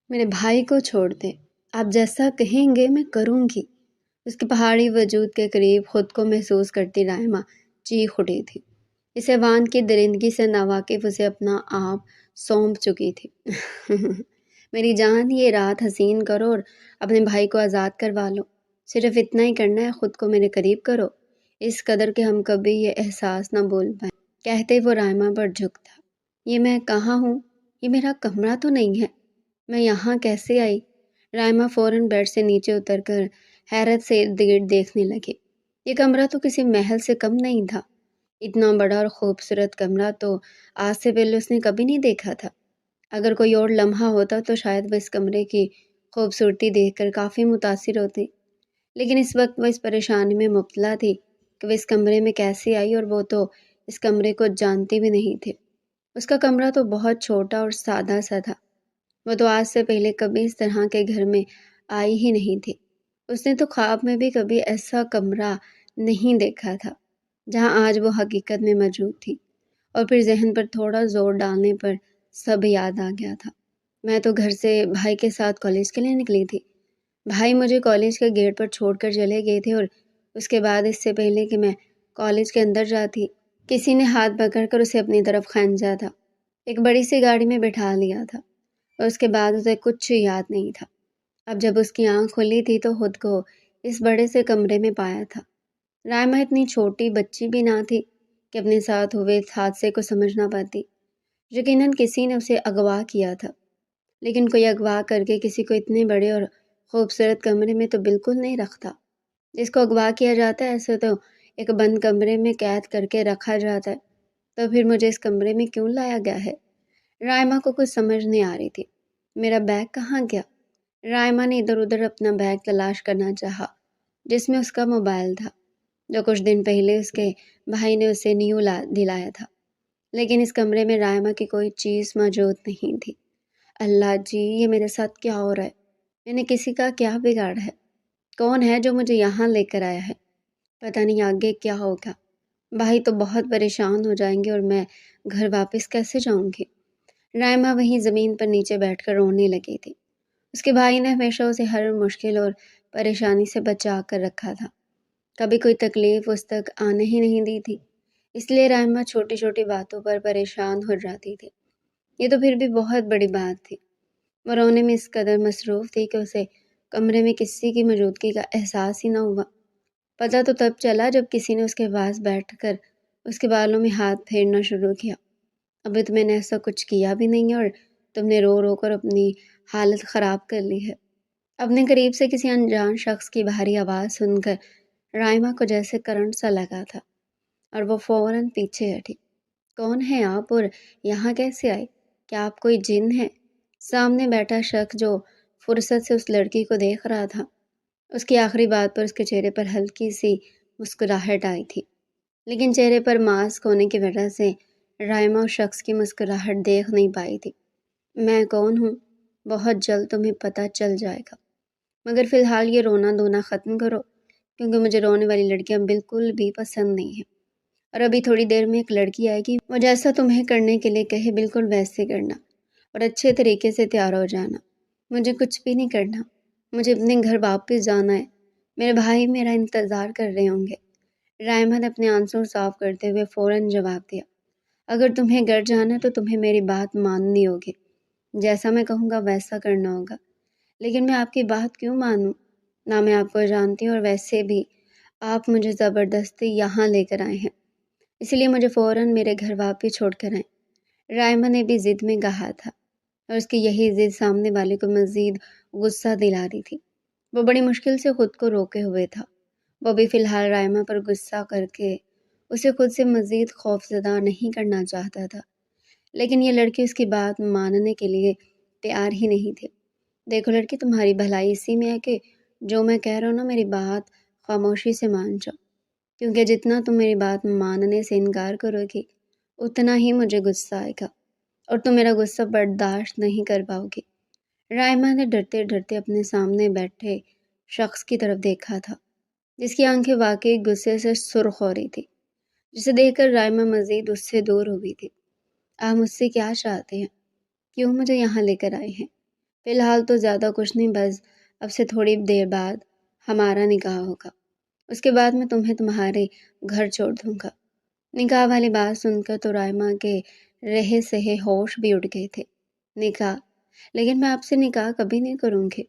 میرے بھائی کو چھوڑ دیں، آپ جیسا کہیں گے میں کروں گی۔ اس کے پہاڑی وجود کے قریب خود کو محسوس کرتی رائمہ چیخ اٹھی تھی۔ اس حیوان کی درندگی سے ناواقف اسے اپنا آپ سونپ چکی تھی۔ میری جان، یہ رات حسین کرو اور اپنے بھائی کو آزاد کروا لو۔ صرف اتنا ہی کرنا ہے، خود کو میرے قریب کرو، اس قدر کہ ہم کبھی یہ احساس نہ بھول پائیں۔ کہتے وہ رائمہ پر جھکتا۔ یہ میں کہاں ہوں؟ یہ میرا کمرہ تو نہیں ہے، میں یہاں کیسے آئی؟ رائمہ فوراً بیڈ سے نیچے اتر کر حیرت سے ارد گرد دیکھنے لگی۔ یہ کمرہ تو کسی محل سے کم نہیں تھا۔ اتنا بڑا اور خوبصورت کمرہ تو آج سے پہلے اس نے کبھی نہیں دیکھا تھا۔ اگر کوئی اور لمحہ ہوتا تو شاید وہ اس کمرے کی خوبصورتی دیکھ کر کافی متاثر ہوتی، لیکن اس وقت وہ اس پریشانی میں مبتلا تھی کہ وہ اس کمرے میں کیسے آئی، اور وہ تو اس کمرے کو جانتی بھی نہیں تھی۔ اس کا کمرہ تو بہت چھوٹا اور سادہ سا تھا۔ وہ تو آج سے پہلے کبھی اس طرح کے گھر میں آئی ہی نہیں تھی۔ اس نے تو خواب میں بھی کبھی ایسا کمرہ نہیں دیکھا تھا جہاں آج وہ حقیقت میں موجود تھی۔ اور پھر ذہن پر تھوڑا زور ڈالنے پر سب یاد آ گیا تھا۔ میں تو گھر سے بھائی کے ساتھ کالج کے لیے نکلی تھی۔ بھائی مجھے کالج کے گیٹ پر چھوڑ کر چلے گئے تھے، اور اس کے بعد اس سے پہلے کہ میں کالج کے اندر جاتی، کسی نے ہاتھ پکڑ کر اسے اپنی طرف کھینچا تھا، ایک بڑی سی گاڑی میں بٹھا لیا تھا، اور اس کے بعد اسے کچھ یاد نہیں تھا۔ اب جب اس کی آنکھ کھلی تھی تو خود کو اس بڑے سے کمرے میں پایا تھا۔ رائمہ اتنی چھوٹی بچی بھی نہ تھی کہ اپنے ساتھ ہوئے حادثے کو سمجھ نہ پاتی۔ یقیناً کسی نے اسے اغوا کیا تھا، لیکن کوئی اغوا کر کے کسی کو اتنے بڑے اور خوبصورت کمرے میں تو بالکل نہیں رکھتا۔ جس کو اغوا کیا جاتا ہے ایسے تو ایک بند کمرے میں قید کر کے رکھا جاتا ہے، تو پھر مجھے اس کمرے میں کیوں لایا گیا ہے؟ رائمہ کو کچھ سمجھ نہیں آ رہی تھی۔ میرا بیگ کہاں گیا؟ رائمہ نے ادھر ادھر اپنا بیگ تلاش کرنا چاہا، جس میں اس کا موبائل تھا، جو کچھ دن پہلے اس کے بھائی نے اسے نیو دلایا تھا، لیکن اس کمرے میں رائمہ کی کوئی چیز موجود نہیں تھی۔ اللہ جی، یہ میرے ساتھ کیا ہو رہا ہے؟ میں نے کسی کا کیا بگاڑا ہے؟ کون ہے جو مجھے یہاں لے کر آیا ہے؟ پتہ نہیں آگے کیا ہوگا۔ بھائی تو بہت پریشان ہو جائیں گے، اور میں گھر واپس کیسے جاؤں گی؟ رائمہ وہیں زمین پر نیچے بیٹھ کر رونے لگی تھی۔ اس کے بھائی نے ہمیشہ اسے ہر مشکل اور پریشانی سے بچا کر رکھا تھا، کبھی کوئی تکلیف اس تک آنے ہی نہیں دی تھی، اس لیے رائمہ چھوٹی چھوٹی باتوں پر پریشان ہو جاتی تھی۔ یہ تو پھر بھی بہت بڑی بات تھی۔ وہ رونے میں اس قدر مصروف تھی کہ اسے کمرے میں کسی کی موجودگی کا احساس ہی نہ ہوا۔ پتہ تو تب چلا جب کسی نے اس کے پاس بیٹھ کر اس کے بالوں میں ہاتھ پھیرنا شروع کیا۔ ابھی تو میں نے ایسا کچھ کیا بھی نہیں ہے، اور تم نے رو رو کر اپنی حالت خراب کر لی ہے۔ اپنے قریب سے کسی انجان شخص کی بھاری آواز سن کر رائمہ کو جیسے کرنٹ سا لگا تھا، اور وہ فوراً پیچھے ہٹی۔ کون ہیں آپ، اور یہاں کیسے آئے؟ کیا آپ کوئی جن ہیں؟ سامنے بیٹھا شخص جو فرصت سے اس لڑکی کو دیکھ رہا تھا، اس کی آخری بات پر اس کے چہرے پر ہلکی سی مسکراہٹ آئی تھی، لیکن چہرے پر ماسک ہونے کی وجہ سے رائمہ اس شخص کی مسکراہٹ دیکھ نہیں پائی تھی۔ میں کون ہوں بہت جلد تمہیں پتہ چل جائے گا، مگر فی الحال یہ رونا دھونا ختم کرو، کیونکہ مجھے رونے والی لڑکیاں بالکل بھی پسند نہیں ہیں۔ اور ابھی تھوڑی دیر میں ایک لڑکی آئے گی، وہ جیسا تمہیں کرنے کے لیے کہے بالکل ویسے کرنا، اور اچھے طریقے سے تیار ہو جانا۔ مجھے کچھ بھی نہیں کرنا، مجھے اپنے گھر واپس جانا ہے، میرے بھائی میرا انتظار کر رہے ہوں گے۔ رائمہ نے اپنے آنسو صاف کرتے ہوئے فوراً جواب دیا، اگر تمہیں گھر جانا ہے تو تمہیں میری بات ماننی ہوگی، جیسا میں کہوں گا ویسا کرنا ہوگا۔ لیکن میں آپ کی بات کیوں مانوں؟ نہ میں آپ کو جانتی ہوں، اور ویسے بھی آپ مجھے زبردستی یہاں لے کر آئے ہیں، اس لیے مجھے فوراً میرے گھر واپس چھوڑ کر آئیں۔ رائمہ نے بھی ضد میں کہا تھا، اور اس کی یہی ضد سامنے والے کو مزید غصہ دلا رہی تھی۔ وہ بڑی مشکل سے خود کو روکے ہوئے تھا۔ وہ بھی فی الحال رائمہ پر غصہ کر کے اسے خود سے مزید خوفزدہ نہیں کرنا چاہتا تھا، لیکن یہ لڑکی اس کی بات ماننے کے لیے تیار ہی نہیں تھی۔ دیکھو لڑکی، تمہاری بھلائی اسی میں ہے کہ جو میں کہہ رہا ہوں نا، میری بات خاموشی سے مان جاؤ، کیونکہ جتنا تم میری بات ماننے سے انکار کرو گی اتنا ہی مجھے غصہ آئے گا، اور تم میرا غصہ برداشت نہیں کر پاؤ گی۔ رائمہ نے ڈرتے ڈرتے اپنے سامنے بیٹھے شخص کی طرف دیکھا تھا، جس کی آنکھیں واقعی غصے سے سرخ ہو رہی تھی، جسے دیکھ کر رائمہ مزید اس سے دور ہو گئی تھی۔ آپ مجھ سے کیا چاہتے ہیں؟ کیوں مجھے یہاں لے کر آئے ہیں؟ فی الحال تو زیادہ کچھ نہیں، بس اب سے تھوڑی دیر بعد ہمارا نکاح ہوگا، اس کے بعد میں تمہیں تمہارے گھر چھوڑ دوں گا۔ نکاح والی بات سن کر تو رائما کے رہے سہے ہوش بھی اڑ گئے تھے۔ نکاح؟ لیکن میں آپ سے نکاح کبھی نہیں کروں گی۔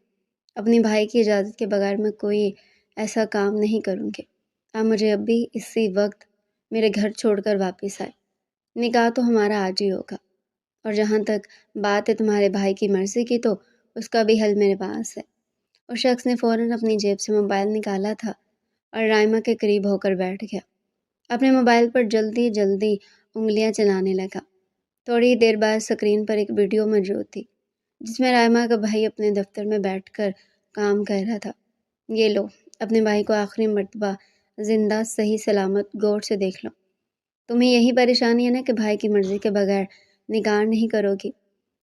اپنی بھائی کی اجازت کے بغیر میں کوئی ایسا کام نہیں کروں گی۔ آپ مجھے اب بھی اسی وقت میرے گھر چھوڑ کر واپس آئے۔ نکاح تو ہمارا آج ہی ہوگا، اور جہاں تک بات ہے تمہارے بھائی کی مرضی کی، تو اس کا بھی حل میرے پاس ہے۔ اس شخص نے فوراً اپنی جیب سے موبائل نکالا تھا اور رائما کے قریب ہو کر بیٹھ گیا۔ اپنے موبائل پر جلدی جلدی انگلیاں چلانے لگا۔ تھوڑی دیر بعد اسکرین پر ایک ویڈیو موجود تھی جس میں رائما کا بھائی اپنے دفتر میں بیٹھ کر کام کر رہا تھا۔ یہ لو، اپنے بھائی کو آخری مرتبہ زندہ صحیح سلامت غور سے دیکھ لو۔ تمہیں یہی پریشانی ہے نا کہ بھائی کی مرضی کے بغیر نکاح نہیں کرو گی؟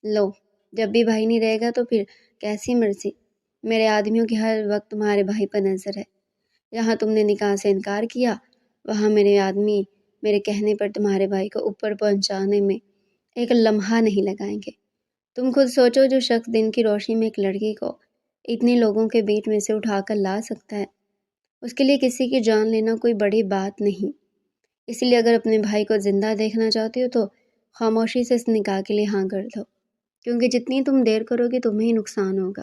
لو، جب بھی بھائی نہیں رہے گا تو پھر کیسی مرضی؟ میرے آدمیوں کی ہر وقت تمہارے بھائی پر نظر ہے۔ جہاں تم نے نکاح سے انکار کیا، وہاں میرے آدمی میرے کہنے پر تمہارے بھائی کو اوپر پہنچانے میں ایک لمحہ نہیں لگائیں گے۔ تم خود سوچو، جو شخص دن کی روشنی میں ایک لڑکی کو اتنے لوگوں کے بیچ میں سے اٹھا کر لا سکتا ہے، اس کے لیے کسی کی جان لینا کوئی بڑی بات نہیں۔ اس لیے اگر اپنے بھائی کو زندہ دیکھنا چاہتی ہو تو خاموشی سے اس نکاح کے لیے ہاں کر دو، کیونکہ جتنی تم دیر کرو گی تمہیں ہی نقصان ہوگا۔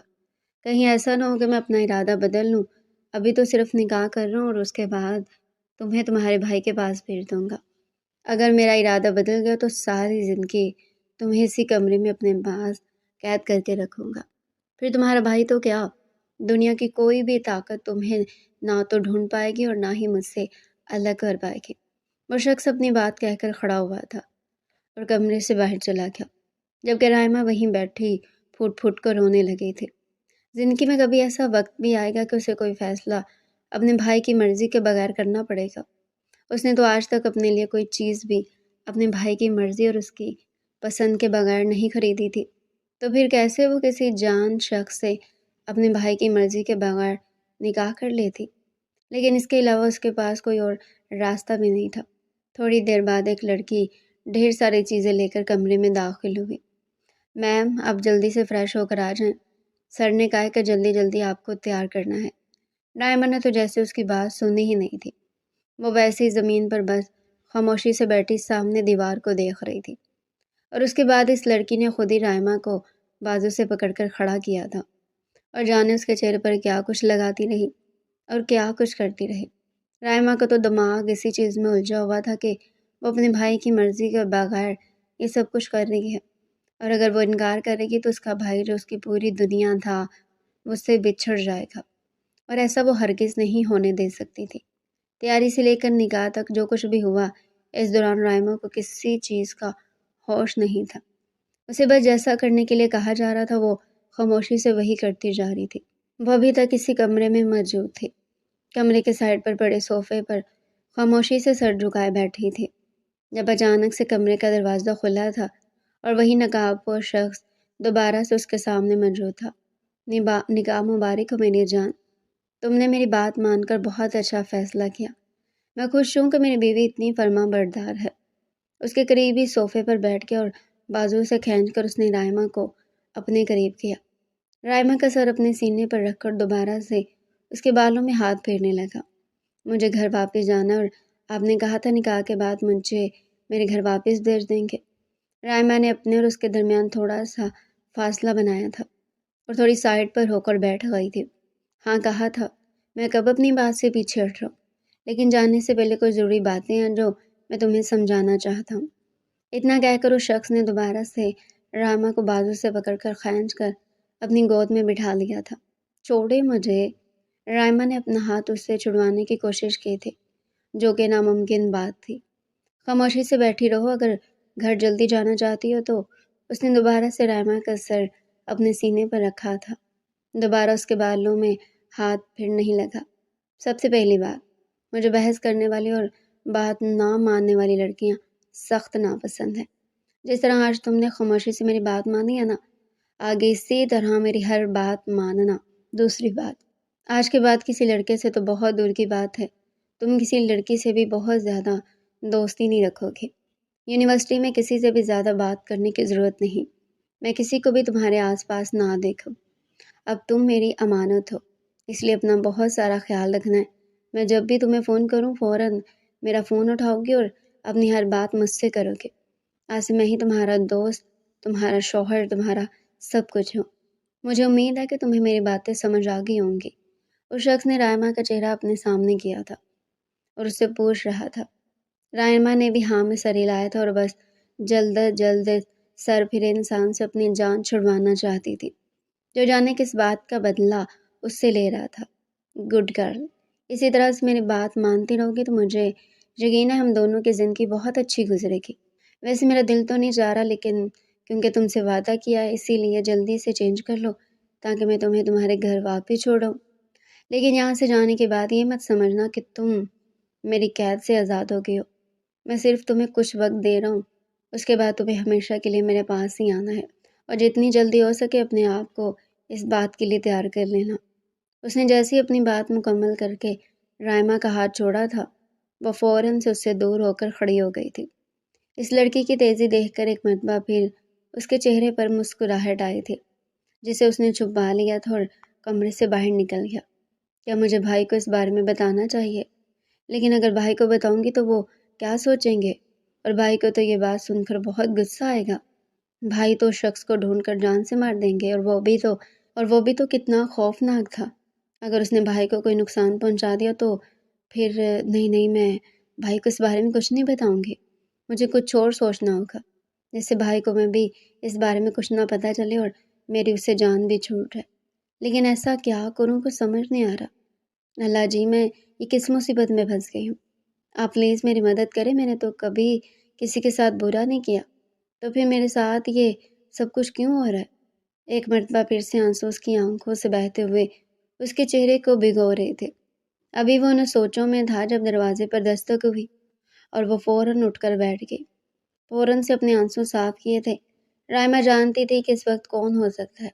کہیں ایسا نہ ہو کہ میں اپنا ارادہ بدل لوں۔ ابھی تو صرف نکاح کر رہا ہوں اور اس کے بعد تمہیں تمہارے بھائی کے پاس بھیج دوں گا۔ اگر میرا ارادہ بدل گیا تو ساری زندگی تمہیں اسی کمرے میں اپنے پاس قید کر کے رکھوں گا۔ پھر تمہارا بھائی تو کیا، دنیا کی کوئی بھی طاقت تمہیں نہ تو ڈھونڈ پائے گی اور نہ ہی مجھ سے الگ کر پائے گی۔ وہ شخص اپنی بات کہہ کر کھڑا ہوا تھا اور کمرے سے باہر چلا گیا، جبکہ رائما وہیں بیٹھی پھوٹ پھوٹ کر رونے لگی تھی۔ زندگی میں کبھی ایسا وقت بھی آئے گا کہ اسے کوئی فیصلہ اپنے بھائی کی مرضی کے بغیر کرنا پڑے گا۔ اس نے تو آج تک اپنے لیے کوئی چیز بھی اپنے بھائی کی مرضی اور اس کی پسند کے بغیر نہیں خریدی تھی، تو پھر کیسے وہ کسی جان شخص سے اپنے بھائی کی مرضی کے بغیر نکاح کر لیتی؟ لیکن اس کے علاوہ اس کے پاس کوئی اور راستہ بھی نہیں تھا۔ تھوڑی دیر بعد ایک لڑکی ڈھیر ساری چیزیں لے کر کمرے میں داخل ہوئی۔ میم، آپ جلدی سے فریش ہو کر آ جائیں، سر نے کہا کہ جلدی جلدی آپ کو تیار کرنا ہے۔ رائما نے تو جیسے اس کی بات سنی ہی نہیں تھی، وہ ویسے ہی زمین پر بس خاموشی سے بیٹھی سامنے دیوار کو دیکھ رہی تھی۔ اور اس کے بعد اس لڑکی نے خود ہی رائما کو بازو سے پکڑ کر کھڑا کیا تھا، اور جانے اس کے چہرے پر کیا کچھ لگاتی رہی اور کیا کچھ کرتی رہی۔ رائما کا تو دماغ اسی چیز میں الجھا ہوا تھا کہ وہ اپنے بھائی کی مرضی کے بغیر یہ سب کچھ کر رہی ہے، اور اگر وہ انکار کرے گی تو اس کا بھائی جو اس کی پوری دنیا تھا وہ اس سے بچھڑ جائے گا، اور ایسا وہ ہرگز نہیں ہونے دے سکتی تھی۔ تیاری سے لے کر نکاح تک جو کچھ بھی ہوا، اس دوران رائما کو کسی چیز کا ہوش نہیں تھا۔ اسے بس جیسا کرنے کے لیے کہا جا رہا تھا وہ خاموشی سے وہی کرتی جا رہی تھی۔ وہ ابھی تک اسی کمرے میں موجود تھی، کمرے کے سائڈ پر پڑے صوفے پر خاموشی سے سر جھکائے بیٹھی تھی، جب اچانک سے کمرے کا دروازہ کھلا تھا اور وہی نقاب پوش شخص دوبارہ سے اس کے سامنے موجود تھا۔ نکاح مبارک ہو میری جان، تم نے میری بات مان کر بہت اچھا فیصلہ کیا۔ میں خوش ہوں کہ میری بیوی اتنی فرما بردار ہے۔ اس کے قریب ہی صوفے پر بیٹھ گیا اور بازو سے کھینچ کر اس نے رائما کو اپنے قریب کیا۔ رائما کا سر اپنے سینے پر رکھ کر دوبارہ سے اس کے بالوں میں ہاتھ پھیرنے لگا۔ مجھے گھر واپس جانا، اور آپ نے کہا تھا نکاح کے بعد مجھے میرے گھر واپس بھیج دیں گے۔ رائما نے اپنے اور اس کے درمیان تھوڑا سا فاصلہ بنایا تھا اور تھوڑی سائڈ پر ہو کر بیٹھ گئی تھی۔ ہاں، کہا تھا، میں کب اپنی بات سے پیچھے ہٹ رہا ہوں، لیکن جانے سے پہلے کچھ ضروری باتیں ہیں جو میں تمہیں سمجھانا چاہتا ہوں۔ اتنا کہہ کر اس شخص نے دوبارہ سے رائما کو بازو سے پکڑ کر کھینچ کر اپنی گود میں بٹھا لیا تھا۔ چھوڑے مجھے، رائما نے اپنا ہاتھ اس سے چھڑوانے کی کوشش کی تھی، جو کہ ناممکن بات تھی۔ خاموشی سے بیٹھی رہو، اگر گھر جلدی جانا چاہتی ہو تو۔ اس نے دوبارہ سے رائما کا سر اپنے سینے پر رکھا تھا، دوبارہ اس کے بالوں میں ہاتھ پھرنے ہی لگا۔ سب سے پہلی بات، مجھے بحث کرنے والی اور بات نہ ماننے والی لڑکیاں سخت ناپسند ہیں۔ جس طرح آج تم نے خاموشی سے میری بات مانی ہے نا، آگے اسی طرح میری ہر بات ماننا۔ دوسری بات، آج کے بعد کسی لڑکے سے تو بہت دور کی بات ہے، تم کسی لڑکی سے بھی بہت زیادہ دوستی نہیں رکھو گے۔ یونیورسٹی میں کسی سے بھی زیادہ بات کرنے کی ضرورت نہیں۔ میں کسی کو بھی تمہارے آس پاس نہ دیکھوں۔ اب تم میری امانت ہو، اس لیے اپنا بہت سارا خیال رکھنا ہے۔ میں جب بھی تمہیں فون کروں فوراً میرا فون اٹھاؤ گی اور اپنی ہر بات مجھ سے کرو گے۔ آج سے میں ہی تمہارا دوست، تمہارا شوہر، تمہارا سب کچھ ہوں۔ مجھے امید ہے کہ تمہیں میری باتیں سمجھ آ گئی ہوں گی۔ اس شخص نے رائما کا چہرہ اپنے سامنے کیا تھا اور اس سے پوچھ رہا تھا۔ رائما نے بھی ہاں میں سر ہلایا تھا اور بس جلد از جلد سر پھرے انسان سے اپنی جان چھڑوانا چاہتی تھی، جو جانے کس بات کا بدلہ اس سے لے رہا تھا۔ گڈ گرل، اسی طرح سے میری بات مانتی رہو گی تو مجھے یقین ہے ہم دونوں کی زندگی بہت اچھی گزرے گی۔ ویسے میرا دل تو نہیں چاہ رہا، لیکن کیونکہ تم سے وعدہ کیا ہے اسی لیے جلدی سے چینج کر لو تاکہ میں تمہیں تمہارے گھر واپس چھوڑوں۔ لیکن یہاں سے جانے کے بعد یہ مت سمجھنا کہ تم میری قید سے آزاد ہو گئی ہو۔ میں صرف تمہیں کچھ وقت دے رہا ہوں، اس کے بعد تمہیں ہمیشہ کے لیے میرے پاس ہی آنا ہے، اور جتنی جلدی ہو سکے اپنے آپ کو اس بات کے لیے تیار کر لینا۔ اس نے جیسے ہی اپنی بات مکمل کر کے رائما کا ہاتھ چھوڑا تھا، وہ فوراً سے اس سے دور ہو کر کھڑی ہو گئی تھی۔ اس لڑکی کی تیزی دیکھ کر ایک مرتبہ پھر اس کے چہرے پر مسکراہٹ آئی تھی، جسے اس نے چھپا لیا تھا اور کمرے سے باہر نکل گیا۔ کیا مجھے بھائی کو اس بارے میں بتانا چاہیے؟ لیکن اگر بھائی کو بتاؤں گی تو وہ کیا سوچیں گے؟ اور بھائی کو تو یہ بات سن کر بہت غصہ آئے گا۔ بھائی تو شخص کو ڈھونڈ کر جان سے مار دیں گے، اور وہ بھی تو کتنا خوفناک تھا۔ اگر اس نے بھائی کو کوئی نقصان پہنچا دیا تو پھر نہیں، میں بھائی کو اس بارے میں کچھ نہیں بتاؤں گی۔ مجھے کچھ اور سوچنا ہوگا جس سے بھائی کو میں بھی اس بارے میں کچھ نہ پتہ چلے اور میری اس سے جان بھی چھوٹ جائے۔ لیکن ایسا کیا کروں کچھ سمجھ نہیں آ رہا۔ اللہ جی، میں یہ کس مصیبت میں پھنس گئی ہوں۔ آپ پلیز میری مدد کریں، میں نے تو کبھی کسی کے ساتھ برا نہیں کیا، تو پھر میرے ساتھ یہ سب کچھ کیوں ہو رہا ہے؟ ایک مرتبہ پھر سے آنسو اس کی آنکھوں سے بہتے ہوئے اس کے چہرے کو بھگو رہے تھے۔ ابھی وہ ان سوچوں میں تھا جب دروازے پر دستک ہوئی اور وہ فوراً اٹھ کر بیٹھ گئی۔ فوراً سے اپنے آنسو صاف کیے تھے۔ رائما جانتی تھی کہ اس وقت کون ہو سکتا ہے۔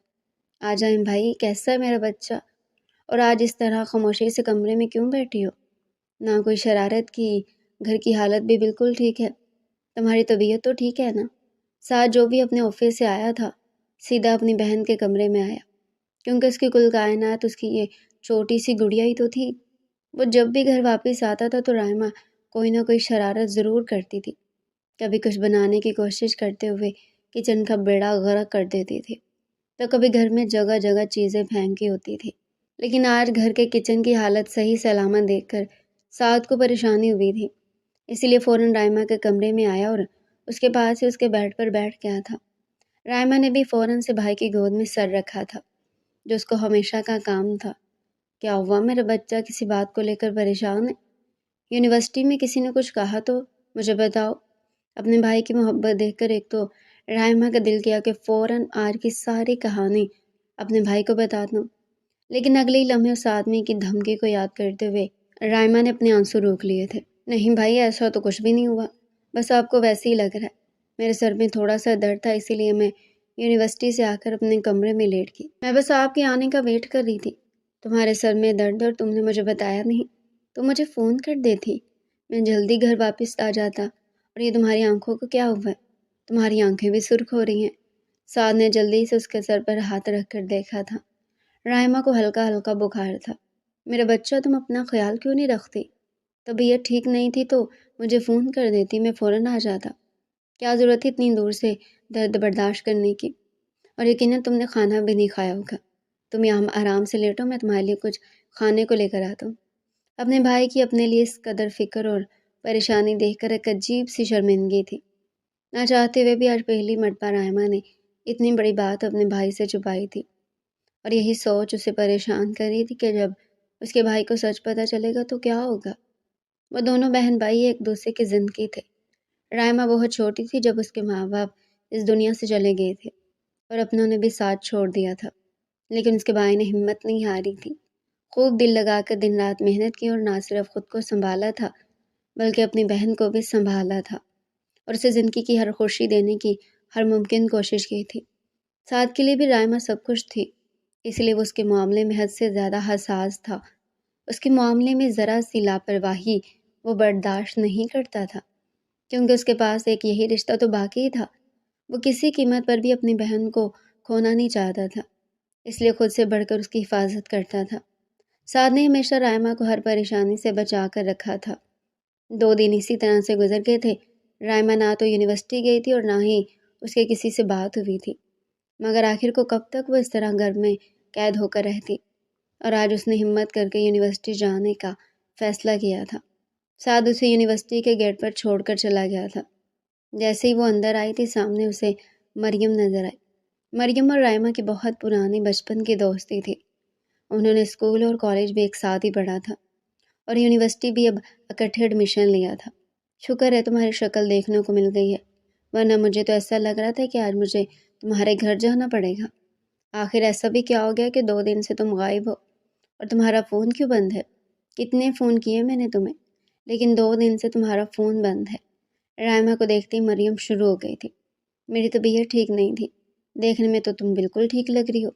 آ جائیں بھائی، کیسا ہے میرا بچہ؟ اور آج اس طرح خاموشی سے کمرے میں کیوں بیٹھی ہو؟ نہ کوئی شرارت کی، گھر کی حالت بھی بالکل ٹھیک ہے، تمہاری طبیعت تو ٹھیک ہے نا؟ ساتھ جو بھی اپنے آفس سے آیا تھا سیدھا اپنی بہن کے کمرے میں آیا، کیونکہ اس کی کل کائنات اس کی یہ چھوٹی سی گڑیا ہی تو تھی۔ وہ جب بھی گھر واپس آتا تھا تو رائما کوئی نہ کوئی شرارت ضرور کرتی تھی، کبھی کچھ بنانے کی کوشش کرتے ہوئے کچن کا بیڑا غرق کر دیتی تھی، تو کبھی گھر میں جگہ جگہ چیزیں پھینکی ہوتی تھی۔ لیکن آج گھر کے کچن کی حالت صحیح سلامت دیکھ کر سعد کو پریشانی ہوئی تھی، اسی لیے فوراً رائما کے کمرے میں آیا اور اس کے پاس ہی اس کے بیڈ پر بیٹھ گیا تھا۔ رائما نے بھی فوراً سے بھائی کی گود میں سر رکھا تھا، جو اس کو ہمیشہ کا کام تھا۔ کیا ہوا؟ میرا بچہ کسی بات کو لے کر پریشان ہے؟ یونیورسٹی میں کسی نے کچھ کہا تو مجھے بتاؤ۔ اپنے بھائی کی محبت دیکھ کر ایک تو رائما کا دل کیا کہ فوراً آج کی ساری کہانی اپنے بھائی کو بتا دوں، لیکن اگلے ہی لمحے اس آدمی کی دھمکی کو یاد کرتے ہوئے رائما نے اپنے آنسو روک لیے تھے۔ نہیں بھائی، ایسا تو کچھ بھی نہیں ہوا، بس آپ کو ویسے ہی لگ رہا ہے۔ میرے سر میں تھوڑا سا درد تھا، اسی لیے میں یونیورسٹی سے آ کر اپنے کمرے میں لیٹ گئی۔ میں بس آپ کے آنے کا ویٹ کر رہی تھی۔ تمہارے سر میں درد اور تم نے مجھے بتایا نہیں تو مجھے فون کر دیتی، میں جلدی گھر واپس آ جاتا۔ اور یہ تمہاری آنکھوں کو کیا ہوا ہے؟ تمہاری آنکھیں بھی سرخ ہو رہی ہیں۔ سعد نے جلدی سے اس کے سر پر ہاتھ رکھ کر دیکھا تھا۔ رائما کو ہلکا ہلکا بخار تھا۔ میرا بچہ، تم اپنا خیال کیوں نہیں رکھتی؟ طبیعت ٹھیک نہیں تھی تو مجھے فون کر دیتی، میں فوراً آ جاتا۔ کیا ضرورت تھی اتنی دور سے درد برداشت کرنے کی؟ اور یقیناً تم نے کھانا بھی نہیں کھایا ہوگا۔ تم یہاں آرام سے لیٹو، میں تمہارے لیے کچھ کھانے کو لے کر آتا ہوں۔ اپنے بھائی کی اپنے لیے اس قدر فکر اور پریشانی دیکھ کر ایک عجیب سی شرمندگی تھی۔ نہ چاہتے ہوئے بھی آج پہلی مرتبہ رائما نے اتنی بڑی بات اپنے بھائی سے چھپائی تھی، اور یہی سوچ اسے پریشان کر رہی تھی کہ جب اس کے بھائی کو سچ پتہ چلے گا تو کیا ہوگا۔ وہ دونوں بہن بھائی ایک دوسرے کی زندگی تھے۔ رائما بہت چھوٹی تھی جب اس کے ماں باپ اس دنیا سے چلے گئے تھے اور اپنوں نے بھی ساتھ چھوڑ دیا تھا، لیکن اس کے بھائی نے ہمت نہیں ہاری تھی۔ خوب دل لگا کر دن رات محنت کی اور نہ صرف خود کو سنبھالا تھا بلکہ اپنی بہن کو بھی سنبھالا تھا اور اسے زندگی کی ہر خوشی دینے کی ہر ممکن کوشش کی تھی۔ سعد کے لیے بھی رائما سب کچھ تھی، اس لیے وہ اس کے معاملے میں حد سے زیادہ حساس تھا۔ اس کے معاملے میں ذرا سی لاپرواہی وہ برداشت نہیں کرتا تھا، کیونکہ اس کے پاس ایک یہی رشتہ تو باقی تھا وہ کسی قیمت پر بھی اپنی بہن کو کھونا نہیں چاہتا تھا، اس لیے خود سے بڑھ کر اس کی حفاظت کرتا تھا۔ سعد نے ہمیشہ رائمہ کو ہر پریشانی سے بچا کر رکھا تھا۔ 2 دن اسی طرح سے گزر گئے تھے۔ رائمہ نہ تو یونیورسٹی گئی تھی اور نہ ہی اس کے کسی سے بات ہوئی تھی، مگر آخر کو کب تک وہ اس طرح گھر میں قید ہو کر رہتی، اور آج اس نے ہمت کر کے یونیورسٹی جانے کا فیصلہ کیا تھا۔ سعد اسے یونیورسٹی کے گیٹ پر چھوڑ کر چلا گیا تھا۔ جیسے ہی وہ اندر آئی تھی، سامنے اسے مریم نظر آئی۔ مریم اور رائمہ کی بہت پرانی بچپن کی دوستی تھی۔ انہوں نے اسکول اور کالج بھی ایک ساتھ ہی پڑھا تھا اور یونیورسٹی بھی اب اکٹھے ایڈمیشن لیا تھا۔ شکر ہے تمہاری شکل دیکھنے کو مل گئی ہے، ورنہ مجھے تو ایسا لگ رہا تھا کہ آج مجھے تمہارے گھر جانا پڑے گا۔ آخر ایسا بھی کیا ہو گیا کہ 2 دن سے تم غائب ہو، اور تمہارا فون کیوں بند ہے؟ کتنے فون کیے میں نے تمہیں، لیکن 2 دن سے تمہارا فون بند ہے۔ رائمہ کو دیکھتی مریم شروع ہو گئی تھی۔ میری طبیعت ٹھیک نہیں تھی، دیکھنے میں تو تم بالکل ٹھیک لگ رہی ہو،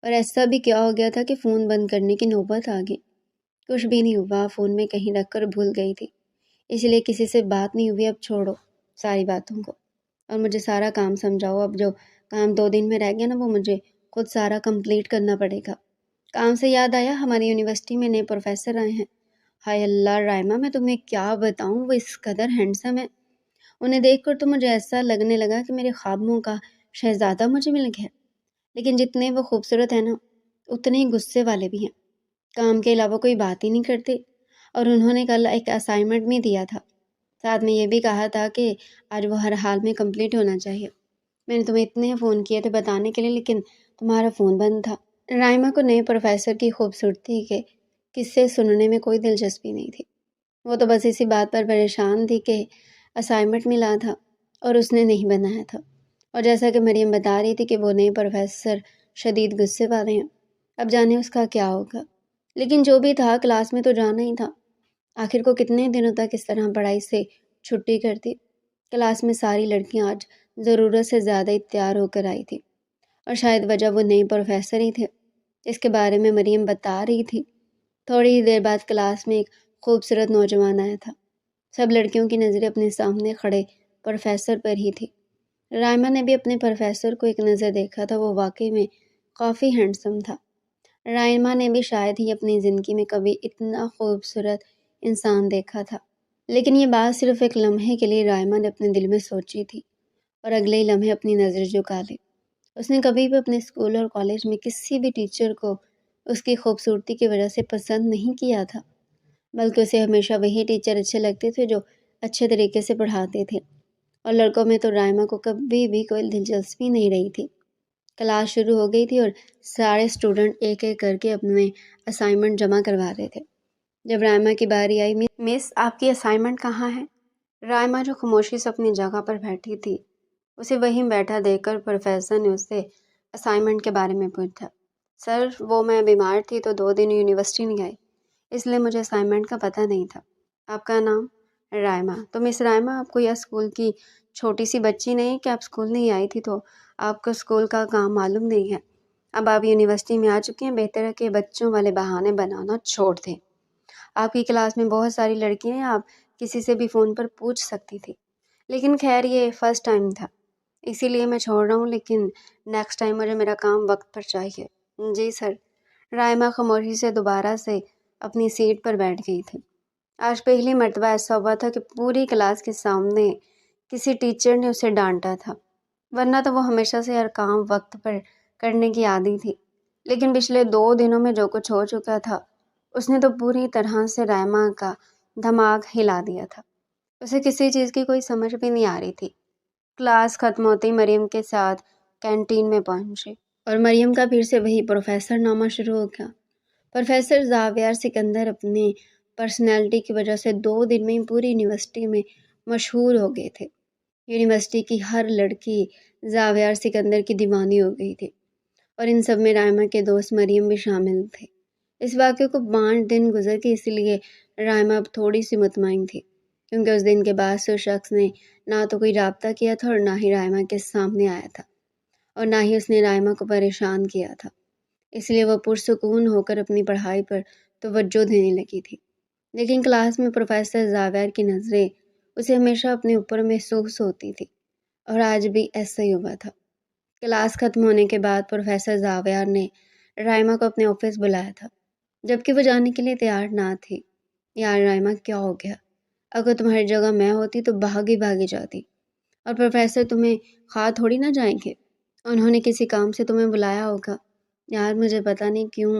اور ایسا بھی کیا ہو گیا تھا کہ فون بند کرنے کی نوبت آ گئی؟ کچھ بھی نہیں ہوا، فون میں کہیں رکھ کر بھول گئی تھی، اس لیے کسی سے بات نہیں ہوئی۔ اب چھوڑو ساری باتوں کو اور مجھے سارا کام سمجھاؤ۔ اب جو کام 2 دن میں رہ گیا نا، وہ مجھے خود سارا کمپلیٹ کرنا پڑے گا۔ کام سے یاد آیا، ہماری یونیورسٹی میں نئے پروفیسر آئے ہیں۔ ہائے اللہ رائمہ، میں تمہیں کیا بتاؤں، وہ اس قدر ہینڈسم ہے، انہیں دیکھ کر تو مجھے ایسا لگنے لگا کہ میرے خوابوں کا شہزادہ مجھے مل گیا۔ لیکن جتنے وہ خوبصورت ہیں نا، اتنے ہی غصے والے بھی ہیں، کام کے علاوہ کوئی بات ہی نہیں کرتے۔ اور انہوں نے کل ایک اسائنمنٹ بھی دیا تھا، ساتھ میں یہ بھی کہا تھا کہ آج وہ ہر حال میں کمپلیٹ ہونا چاہیے۔ میں نے تمہیں اتنے فون کیے تھے بتانے کے لیے، لیکن تمہارا فون بند تھا۔ رائمہ کو نئے پروفیسر کی خوبصورتی کے قصے سننے میں کوئی دلچسپی نہیں تھی، وہ تو بس اسی بات پر پریشان تھی کہ اسائنمنٹ ملا تھا اور اس نے نہیں بنایا تھا، اور جیسا کہ مریم بتا رہی تھی کہ وہ نئے پروفیسر شدید غصے والے ہیں۔ اب جانے اس کا کیا ہوگا، لیکن جو بھی تھا کلاس میں تو جانا ہی تھا۔ آخر کو کتنے دنوں تک اس طرح پڑھائی سے چھٹی کرتی؟ کلاس میں ساری لڑکیاں آج ضرورت سے زیادہ ہی تیار ہو کر آئی تھی، اور شاید وجہ وہ نئے پروفیسر ہی تھے جس کے بارے میں مریم بتا رہی تھی۔ تھوڑی ہی دیر بعد کلاس میں ایک خوبصورت نوجوان آیا تھا۔ سب لڑکیوں کی نظریں اپنے سامنے کھڑے پروفیسر پر ہی تھی۔ رائمہ نے بھی اپنے پروفیسر کو ایک نظر دیکھا تھا، وہ واقعی میں کافی ہینڈسم تھا۔ رائمہ نے بھی شاید ہی اپنی زندگی میں کبھی اتنا خوبصورت انسان دیکھا تھا، لیکن یہ بات صرف ایک لمحے کے لیے رائمہ نے اپنے دل میں سوچی تھی، اور اگلے ہی لمحے اپنی نظر جھکا لی۔ اس نے کبھی بھی اپنے اسکول اور کالج میں کسی بھی ٹیچر کو اس کی خوبصورتی کی وجہ سے پسند نہیں کیا تھا، بلکہ اسے ہمیشہ وہی ٹیچر اچھے لگتے تھے جو اچھے طریقے سے پڑھاتے تھے، اور لڑکوں میں تو رائمہ کو کبھی بھی کوئی دلچسپی نہیں رہی تھی۔ کلاس شروع ہو گئی تھی اور سارے اسٹوڈنٹ ایک ایک کر کے اپنے اسائنمنٹ جمع کروا رہے تھے۔ جب رائمہ کی باری آئی، مس آپ کی اسائنمنٹ کہاں ہے؟ رائمہ جو خاموشی سے اپنی جگہ پر بیٹھی تھی، اسے وہیں بیٹھا دیکھ کر پروفیسر نے اس سے اسائنمنٹ کے بارے میں پوچھا۔ سر، وہ میں بیمار تھی تو 2 دن یونیورسٹی نہیں آئی، اس لیے مجھے اسائنمنٹ کا پتہ نہیں تھا۔ آپ کا نام؟ رائمہ۔ تو مس رائمہ، آپ کو یہ اسکول کی چھوٹی سی بچی نہیں کہ آپ اسکول نہیں آئی تھی تو آپ کو اسکول کا کام معلوم نہیں ہے؟ اب آپ یونیورسٹی میں آ چکی ہیں، بہتر ہے کہ بچوں والے بہانے بنانا چھوڑ دیں۔ آپ کی کلاس میں بہت ساری لڑکیاں ہیں، آپ کسی سے بھی فون پر پوچھ سکتی تھی، لیکن خیر یہ فرسٹ ٹائم تھا، اسی لیے میں چھوڑ رہا ہوں، لیکن نیکسٹ ٹائم مجھے میرا کام وقت پر چاہیے۔ جی سر۔ رائمہ خاموشی سے دوبارہ سے اپنی سیٹ پر بیٹھ گئی تھی۔ آج پہلی مرتبہ ایسا ہوا تھا کہ پوری کلاس کے سامنے کسی ٹیچر نے اسے ڈانٹا تھا، ورنہ تو وہ ہمیشہ سے ہر کام وقت پر کرنے کی عادی تھی، لیکن پچھلے 2 دنوں میں جو کچھ ہو چکا تھا اس نے تو پوری طرح سے رائمہ کا دماغ ہلا دیا تھا۔ اسے کسی چیز کی کوئی سمجھ بھی نہیں آ رہی تھی۔ کلاس ختم ہوتے ہی مریم کے ساتھ کینٹین میں پہنچی، اور مریم کا پھر سے وہی پروفیسر نامہ شروع ہو گیا۔ پروفیسر زاویار سکندر اپنی پرسنالٹی کی وجہ سے 2 دن میں ہی پوری یونیورسٹی میں مشہور ہو گئے تھے۔ یونیورسٹی کی ہر لڑکی زاویار سکندر کی دیوانی ہو گئی تھی، اور ان سب میں رائمہ کے دوست مریم بھی شامل تھے۔ اس واقعے کو 5 دن گزر کے، اسی لیے رائمہ اب تھوڑی سی مطمئن تھی، کیونکہ اس دن کے بعد سے اس شخص نے نہ تو کوئی رابطہ کیا تھا اور نہ ہی رائمہ کے سامنے آیا تھا، اور نہ ہی اس نے رائمہ کو پریشان کیا تھا، اس لیے وہ پرسکون ہو کر اپنی پڑھائی پر توجہ دینے لگی تھی۔ لیکن کلاس میں پروفیسر زاویار کی نظریں اسے ہمیشہ اپنے اوپر محسوس ہوتی تھی، اور آج بھی ایسا ہی ہوا تھا۔ کلاس ختم ہونے کے بعد پروفیسر زاویار نے رائما کو اپنے آفس بلایا تھا، جبکہ وہ جانے کے لیے تیار نہ تھی۔ یار رائما، کیا ہو گیا؟ اگر تمہاری جگہ میں ہوتی تو بھاگی جاتی، اور پروفیسر تمہیں خواہ تھوڑی نہ جائیں گے، انہوں نے کسی کام سے تمہیں بلایا ہوگا۔ یار مجھے پتہ نہیں کیوں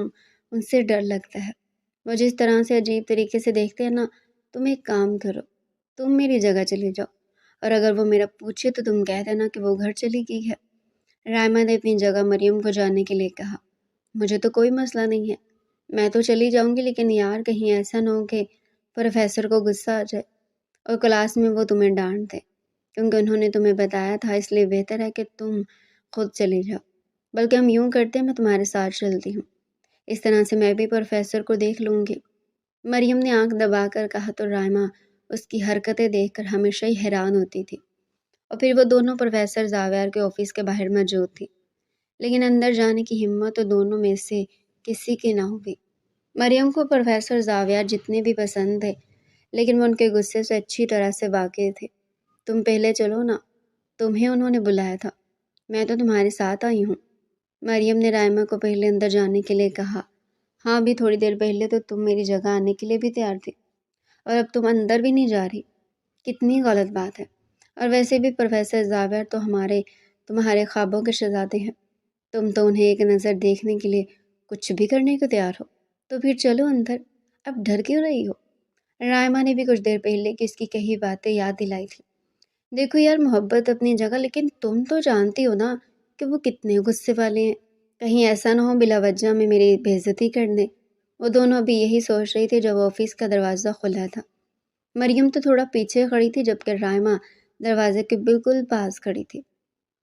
ان سے ڈر لگتا ہے، وہ جس طرح سے عجیب طریقے سے دیکھتے ہیں نا۔ تم ایک کام کرو، تم میری جگہ چلی جاؤ، اور اگر وہ میرا پوچھے تو تم کہہ دینا کہ وہ گھر چلی گئی ہے۔ رائما نے اپنی جگہ مریم کو جانے کے لیے کہا۔ مجھے تو کوئی مسئلہ نہیں ہے، میں تو چلی جاؤں گی، لیکن یار کہیں ایسا نہ ہو کہ پروفیسر کو غصہ آ جائے اور کلاس میں وہ تمہیں ڈانٹ دے، کیونکہ انہوں نے تمہیں بتایا تھا، اس لیے بہتر ہے کہ تم خود چلی جاؤ۔ بلکہ ہم یوں کرتے ہیں، میں تمہارے ساتھ چلتی ہوں، اس طرح سے میں بھی پروفیسر کو دیکھ لوں گی۔ مریم نے آنکھ دبا کر کہا تو رائما اس کی حرکتیں دیکھ کر ہمیشہ ہی حیران ہوتی تھی۔ اور پھر وہ دونوں پروفیسر زاویار کے آفس کے باہر موجود تھی، لیکن اندر جانے کی ہمت تو دونوں میں سے کسی کی نہ ہوئی۔ مریم کو پروفیسر زاویار جتنے بھی پسند تھے، لیکن وہ ان کے غصے سے اچھی طرح سے واقف تھے۔ تم پہلے چلو نا، تمہیں انہوں نے بلایا تھا، میں تو تمہارے ساتھ آئی ہوں۔ مریم نے رائما کو پہلے اندر جانے کے لیے کہا۔ ہاں، ابھی تھوڑی دیر پہلے تو تم میری جگہ آنے کے لیے بھی تیار تھی، اور اب تم اندر بھی نہیں جا رہی، کتنی غلط بات ہے۔ اور ویسے بھی پروفیسر زاویار تو تمہارے خوابوں کے شہزادے ہیں، تم تو انہیں ایک نظر دیکھنے کے لیے کچھ بھی کرنے کو تیار ہو، تو پھر چلو اندر، اب ڈر کیوں رہی ہو؟ رائما نے بھی کچھ دیر پہلے کی اس کی کہی باتیں یاد دلائی تھی۔ دیکھو یار، محبت اپنی جگہ، لیکن تم تو جانتی ہو نا کہ وہ کتنے غصے والے ہیں، کہیں ایسا نہ ہو بلا وجہ میں میری بے عزتی کر دیں۔ وہ دونوں ابھی یہی سوچ رہی تھی جب آفس کا دروازہ کھلا تھا۔ مریم تو تھوڑا پیچھے کھڑی تھی، جبکہ رائما دروازے کے بالکل پاس کھڑی تھی۔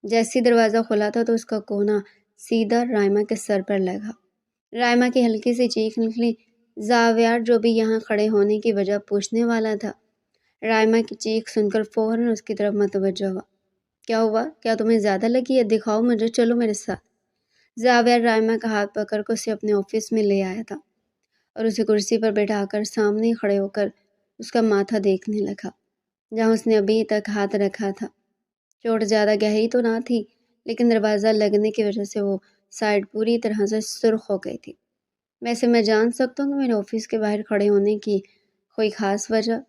جیسے ہی دروازہ کھلا تھا تو اس کا کونا سیدھا رائما کے سر پر لگا۔ رائما کی ہلکی سی چیخ نکلی۔ زاویار جو بھی یہاں کھڑے ہونے کی وجہ پوچھنے والا تھا، رائما کی چیخ سن کر فوراً اس کی طرف متوجہ ہوا۔ کیا ہوا؟ کیا تمہیں زیادہ لگی ہے؟ دکھاؤ مجھے، چلو میرے ساتھ۔ زاویار رائما کا ہاتھ پکڑ کر اسے اپنے آفس میں لے آیا تھا، اور اسے کرسی پر بٹھا کر سامنے کھڑے ہو کر اس کا ماتھا دیکھنے لگا، جہاں اس نے ابھی تک ہاتھ رکھا تھا۔ چوٹ زیادہ گہری تو نہ تھی، لیکن دروازہ لگنے کی وجہ سے وہ سائڈ پوری طرح سے سرخ ہو گئی تھی۔ ویسے میں جان سکتا ہوں کہ میرے آفس کے باہر کھڑے ہونے کی کوئی خاص وجہ؟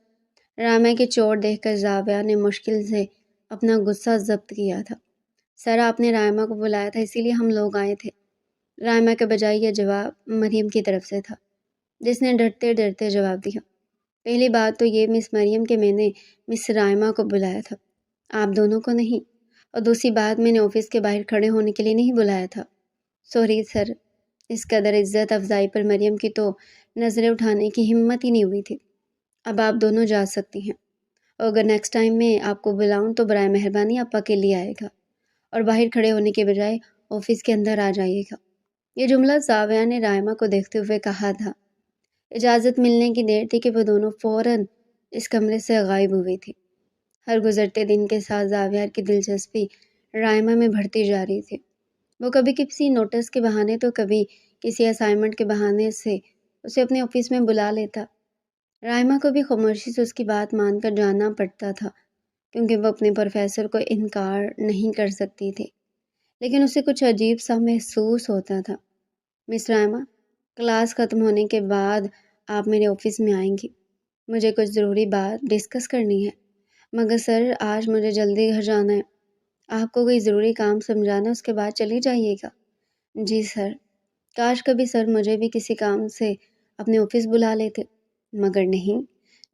رائما کی چوٹ دیکھ کر زاویار نے مشکل سے اپنا غصہ ضبط کیا تھا۔ سر، آپ نے رائما کو بلایا تھا، اسی لیے ہم لوگ آئے تھے۔ رائما کے بجائے یہ جواب مریم کی طرف سے تھا، جس نے ڈرتے ڈرتے جواب دیا۔ پہلی بات تو یہ مس مریم کہ میں نے مس رائما کو بلایا تھا، آپ دونوں کو نہیں۔ اور دوسری بات، میں نے آفس کے باہر کھڑے ہونے کے لیے نہیں بلایا تھا۔ Sorry sir. اس قدر عزت افزائی پر مریم کی تو نظریں اٹھانے کی ہمت ہی نہیں ہوئی تھی۔ اب آپ دونوں جا سکتی ہیں، اور اگر نیکسٹ ٹائم میں آپ کو بلاؤں تو برائے مہربانی آپ اکیلے آئے گا، اور باہر کھڑے ہونے کے بجائے آفس کے اندر آ جائیے گا۔ یہ جملہ زاویار نے رائما کو دیکھتے ہوئے کہا تھا۔ اجازت ملنے کی دیر تھی کہ وہ دونوں فوراً اس کمرے سے غائب ہوئی تھی۔ ہر گزرتے دن کے ساتھ زاویار کی دلچسپی رائما میں بڑھتی جا رہی تھی۔ وہ کبھی کسی نوٹس کے بہانے تو کبھی کسی اسائنمنٹ کے بہانے سے اسے اپنے آفس میں بلا لیتا۔ رائما کو بھی خاموشی سے اس کی بات مان کر جانا پڑتا تھا، کیونکہ وہ اپنے پروفیسر کو انکار نہیں کر سکتی تھی، لیکن اسے کچھ عجیب سا محسوس ہوتا تھا۔ مس رائما، کلاس ختم ہونے کے بعد آپ میرے آفس میں آئیں گی، مجھے کچھ ضروری بات ڈسکس کرنی ہے۔ مگر سر، آج مجھے جلدی گھر جانا ہے۔ آپ کو کوئی ضروری کام سمجھانا، اس کے بعد چلی جائیے گا۔ جی سر۔ کاش کبھی سر مجھے بھی کسی کام سے اپنے آفس بلا لیتے، مگر نہیں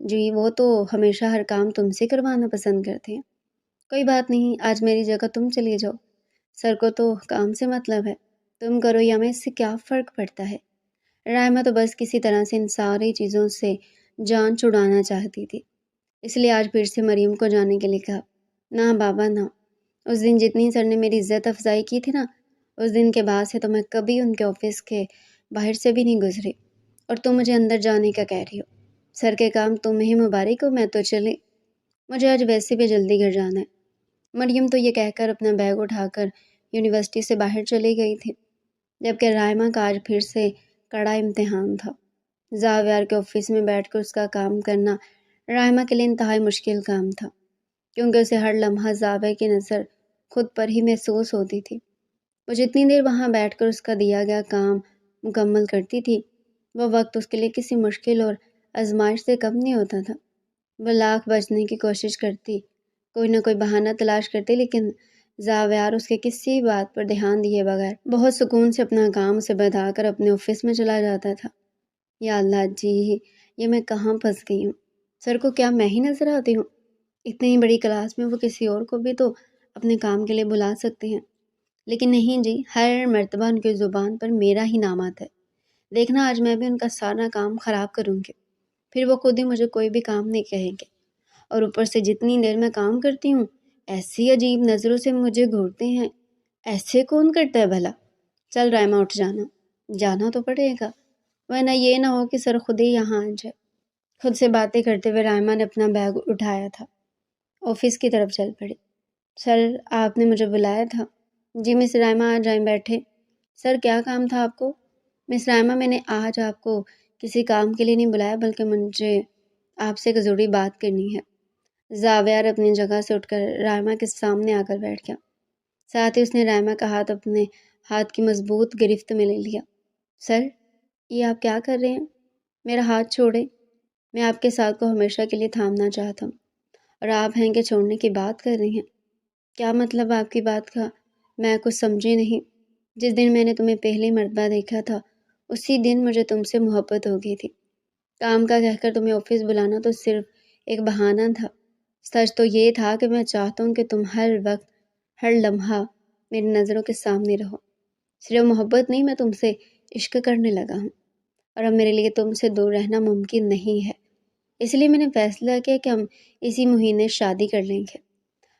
جی، وہ تو ہمیشہ ہر کام تم سے کروانا پسند کرتے ہیں۔ کوئی بات نہیں، آج میری جگہ تم چلی جاؤ، سر کو تو کام سے مطلب ہے، تم کرو یا میں، اس سے کیا فرق پڑتا ہے۔ رائما تو بس کسی طرح سے ان ساری چیزوں سے جان چھڑانا چاہتی تھی، اس لیے آج پھر سے مریم کو جانے کے لیے کہا۔ نہ بابا نہ، اس دن جتنی سر نے میری عزت افزائی کی تھی نا، اس دن کے بعد سے تو میں کبھی ان کے آفس کے باہر سے بھی نہیں گزری، اور تم مجھے اندر جانے کا کہہ رہی ہو۔ سر کے کام تمہیں مبارک ہو، میں تو چلی، مجھے آج ویسے بھی جلدی گھر جانا ہے۔ مریم تو یہ کہہ کر اپنا بیگ اٹھا کر یونیورسٹی سے باہر چلی گئی تھی، جبکہ رائما کا آج پھر سے کڑا امتحان تھا۔ زاویار کے آفس میں بیٹھ کر اس کا کام کرنا رائما کے لیے انتہائی مشکل کام تھا۔ کیونکہ اسے ہر لمحہ زاویہ کی نظر خود پر ہی محسوس ہوتی تھی۔ وہ جتنی دیر وہاں بیٹھ کر اس کا دیا گیا کام مکمل کرتی تھی، وہ وقت اس کے لیے کسی مشکل اور آزمائش سے کم نہیں ہوتا تھا۔ وہ لاکھ بچنے کی کوشش کرتی، کوئی نہ کوئی بہانہ تلاش کرتی، لیکن زاویار اس کے کسی بات پر دھیان دیے بغیر بہت سکون سے اپنا کام اسے بتا کر اپنے آفس میں چلا جاتا تھا۔ یا اللہ جی، یہ میں کہاں پھنس گئی ہوں؟ سر کو کیا میں ہی نظر آتی ہوں؟ اتنی بڑی کلاس میں وہ کسی اور کو بھی تو اپنے کام کے لیے بلا سکتے ہیں، لیکن نہیں جی، ہر مرتبہ ان کی زبان پر میرا ہی نام آتا ہے۔ دیکھنا آج میں بھی ان کا سارا کام خراب کروں گی، پھر وہ خود ہی مجھے کوئی بھی کام نہیں کہیں گے۔ اور اوپر سے جتنی دیر میں کام کرتی ہوں، ایسی عجیب نظروں سے مجھے گھورتے ہیں۔ ایسے کون کرتا ہے بھلا؟ چل رائمہ اٹھ جانا تو پڑے گا، ورنہ یہ نہ ہو کہ سر خود ہی یہاں آ جائے۔ خود سے باتیں کرتے ہوئے رائمہ نے اپنا بیگ اٹھایا تھا، آفس کی طرف چل پڑی۔ سر، آپ نے مجھے بلایا تھا؟ جی مس رائمہ، آ جائیں، بیٹھے۔ سر، کیا کام تھا آپ کو؟ مس رائمہ، میں نے آج آپ کو کسی کام کے لیے نہیں بلایا، بلکہ مجھے آپ سے ایک ضروری بات کرنی ہے۔ زاویار اپنی جگہ سے اٹھ کر رائمہ کے سامنے آ کر بیٹھ گیا، ساتھ ہی اس نے رائمہ کا ہاتھ اپنے ہاتھ کی مضبوط گرفت میں لے لیا۔ سر، یہ آپ کیا کر رہے ہیں؟ میرا ہاتھ چھوڑیں، میں آپ کے ساتھ کو ہمیشہ کے لیے تھامنا چاہتا ہوں، اور آپ ہیں کہ چھوڑنے کی بات کر رہی ہیں۔ کیا مطلب آپ کی بات کا؟ میں کچھ سمجھی نہیں۔ جس دن میں نے تمہیں پہلی مرتبہ دیکھا تھا، اسی دن مجھے تم سے محبت ہو گئی تھی۔ کام کا کہہ کر تمہیں آفس بلانا تو صرف ایک بہانہ تھا، سچ تو یہ تھا کہ میں چاہتا ہوں کہ تم ہر وقت، ہر لمحہ میری نظروں کے سامنے رہو۔ صرف محبت نہیں، میں تم سے عشق کرنے لگا ہوں، اور اب میرے لیے تم سے دور رہنا ممکن نہیں ہے۔ اس لیے میں نے فیصلہ کیا کہ ہم اسی مہینے شادی کر لیں گے،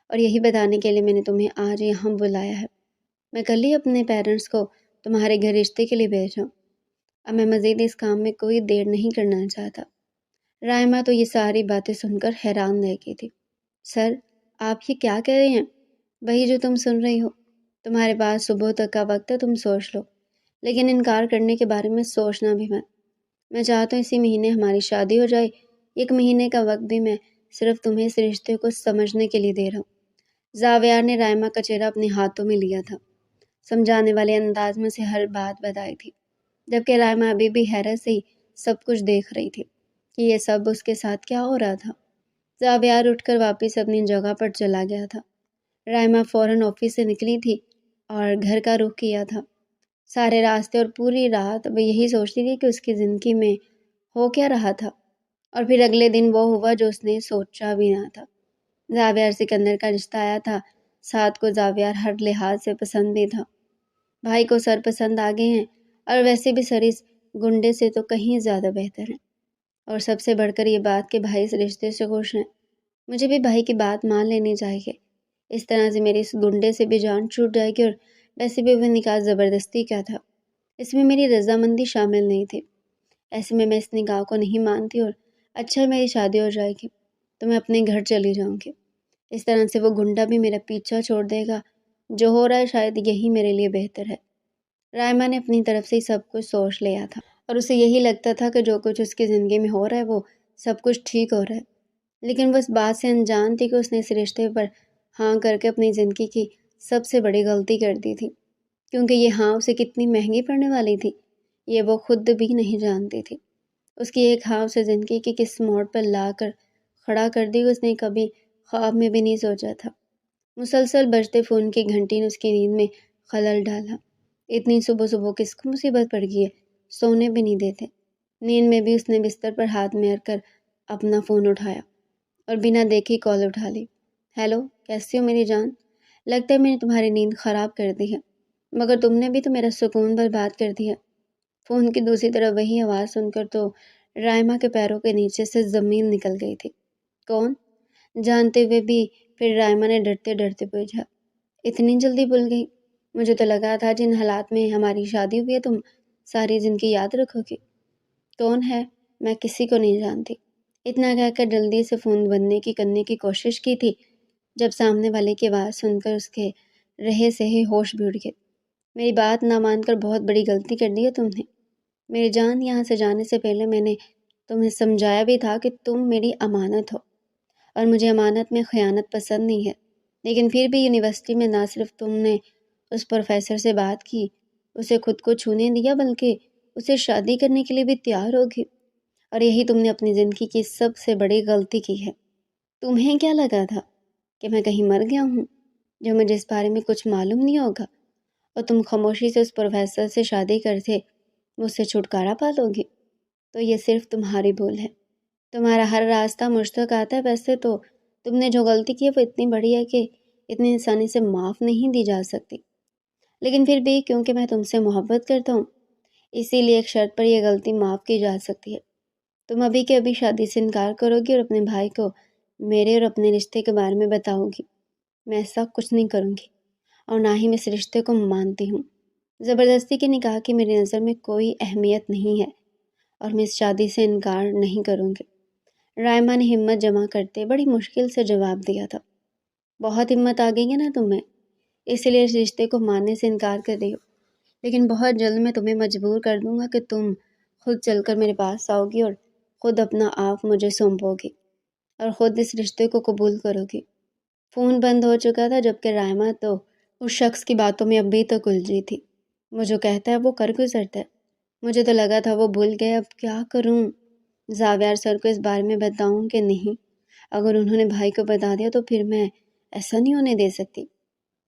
اور یہی بتانے کے لیے میں نے تمہیں آج یہاں بلایا ہے۔ میں کل ہی اپنے پیرنٹس کو تمہارے گھر رشتے کے لیے بھیجا ہوں۔ اب میں مزید اس کام میں کوئی دیر نہیں کرنا چاہتا۔ رائمہ تو یہ ساری باتیں سن کر حیران رہ گئی تھی۔ سر، آپ یہ کیا کہہ رہے ہیں؟ وہی جو تم سن رہی ہو۔ تمہارے پاس صبح تک کا وقت ہے، تم سوچ لو، لیکن انکار کرنے کے بارے میں سوچنا بھی مت۔ میں چاہتا ہوں اسی مہینے ہماری شادی ہو جائے۔ ایک مہینے کا وقت بھی میں صرف تمہیں اس رشتے کو سمجھنے کے لیے دے رہا ہوں۔ زاویار نے رائمہ کا چہرہ اپنے ہاتھوں میں لیا تھا، سمجھانے والے انداز میں اسے ہر بات بتائی تھی، جبکہ رائمہ ابھی بھی حیرت سے ہی سب کچھ دیکھ رہی تھی کہ یہ سب اس کے ساتھ کیا ہو رہا تھا۔ زاویار اٹھ کر واپس اپنی جگہ پر چلا گیا تھا۔ رائمہ فوراً آفس سے نکلی تھی اور گھر کا رخ کیا تھا۔ سارے راستے اور پوری رات وہ یہی سوچتی تھی کہ اس کی زندگی میں ہو کیا رہا تھا، اور پھر اگلے دن وہ ہوا جو اس نے سوچا بھی نہ تھا۔ زاویار سکندر کا رشتہ آیا تھا، ساتھ کو زاویار ہر لحاظ سے پسند بھی تھا۔ بھائی کو سر پسند آ گئے ہیں، اور ویسے بھی سر اس گنڈے سے تو کہیں زیادہ بہتر ہیں، اور سب سے بڑھ کر یہ بات کہ بھائی اس رشتے سے خوش ہیں۔ مجھے بھی بھائی کی بات مان لینی چاہیے، اس طرح سے میری اس گنڈے سے بھی جان چھوٹ جائے گی، اور ویسے بھی وہ نکاح زبردستی کیا تھا، اس میں میری رضامندی شامل نہیں تھی۔ ایسے میں اس نکاح کو نہیں مانتی، اور اچھا میری شادی ہو جائے گی تو میں اپنے گھر چلی جاؤں گی۔ اس طرح سے وہ گنڈا بھی میرا پیچھا چھوڑ دے گا۔ جو ہو رہا ہے شاید یہی میرے لیے بہتر ہے۔ رائمہ نے اپنی طرف سے سب کچھ سوچ لیا تھا، اور اسے یہی لگتا تھا کہ جو کچھ اس کی زندگی میں ہو رہا ہے وہ سب کچھ ٹھیک ہو رہا ہے، لیکن وہ اس بات سے انجان تھی کہ اس نے اس رشتے پر ہاں کر کے اپنی زندگی کی سب سے بڑی غلطی کر دی تھی، کیونکہ یہ ہاں اسے کتنی مہنگی پڑنے والی تھی یہ وہ خود بھی نہیں جانتی تھی۔ اس کی ایک ہاں اسے زندگی کی کس موڑ پر لا کر کھڑا کر دی، اس نے کبھی خواب میں بھی نہیں سوچا تھا۔ مسلسل بجتے فون کی گھنٹی نے اس کی نیند میں خلل ڈالا۔ اتنی صبح صبح کس کو مصیبت پڑ گئی ہے، سونے بھی نہیں دیتے۔ نیند میں بھی اس نے بستر پر ہاتھ مار کر اپنا فون اٹھایا اور بنا دیکھی کال اٹھا لی۔ ہیلو، کیسی ہو میری جان؟ لگتا ہے میں نے تمہاری نیند خراب کر دی ہے، مگر تم نے بھی تو میرا سکون برباد کر دیا۔ فون کی دوسری طرف وہی آواز سن کر تو رائمہ کے پیروں کے نیچے سے زمین نکل گئی تھی۔ کون؟ جانتے ہوئے بھی پھر رائمہ نے ڈرتے ڈرتے پوچھا۔ اتنی جلدی بھول گئی؟ مجھے تو لگا تھا جن حالات میں ہماری شادی ہوئی ہے تم ساری زندگی یاد رکھو گی۔ کون ہے؟ میں کسی کو نہیں جانتی۔ اتنا کہہ کر جلدی سے فون بند کرنے کی کوشش کی تھی، جب سامنے والے کی آواز سن کر اس کے رہے سہے ہوش بھی اڑ گئے۔ میری بات نہ مان کر بہت بڑی غلطی کر دی ہے تم نے۔ میری جان، یہاں سے جانے سے پہلے میں نے تمہیں سمجھایا بھی تھا کہ تم میری امانت ہو، اور مجھے امانت میں خیانت پسند نہیں ہے، لیکن پھر بھی یونیورسٹی میں نہ صرف تم نے اس پروفیسر سے بات کی، اسے خود کو چھونے دیا، بلکہ اسے شادی کرنے کے لیے بھی تیار ہوگی، اور یہی تم نے اپنی زندگی کی سب سے بڑی غلطی کی ہے۔ تمہیں کیا لگا تھا کہ میں کہیں مر گیا ہوں جو مجھے اس بارے میں کچھ معلوم نہیں ہوگا، اور تم خاموشی سے اس پروفیسر سے شادی کرتے مجھ سے چھٹکارا پا لو گی؟ تو یہ صرف تمہاری بھول ہے، تمہارا ہر راستہ مجھ تک آتا ہے۔ ویسے تو تم نے جو غلطی کی ہے وہ اتنی بڑی ہے کہ اتنی آسانی سے معاف نہیں دی جا سکتی، لیکن پھر بھی کیونکہ میں تم سے محبت کرتا ہوں، اسی لیے ایک شرط پر یہ غلطی معاف کی جا سکتی ہے۔ تم ابھی کے ابھی شادی سے انکار کرو گی اور اپنے بھائی کو میرے اور اپنے رشتے کے بارے میں بتاؤ گی۔ میں ایسا کچھ نہیں کروں گی، اور نہ ہی میں اس رشتے کو مانتی ہوں۔ زبردستی کے نکاح کی میری نظر میں کوئی اہمیت نہیں ہے، اور میں اس شادی سے انکار نہیں کروں گی۔ رائما نے ہمت جمع کرتے بڑی مشکل سے جواب دیا تھا۔ بہت ہمت آ گئی ہے نا تمہیں، اس لیے اس رشتے کو ماننے سے انکار کر رہی ہو، لیکن بہت جلد میں تمہیں مجبور کر دوں گا کہ تم خود چل کر میرے پاس آؤ گی اور خود اپنا آپ مجھے سونپو گی اور خود اس رشتے کو قبول کرو گی۔ فون بند ہو چکا تھا، جبکہ رائما تو اس شخص کی باتوں میں ابھی تک الجھی تھی۔ وہ جو کہتا ہے وہ کر گزرتا ہے، مجھے تو لگا تھا وہ بھول گئے، اب کیا کروں؟ زاویار سر کو اس بارے میں بتاؤں کہ نہیں؟ اگر انہوں نے بھائی کو بتا دیا تو پھر میں ایسا نہیں ہونے دے سکتی۔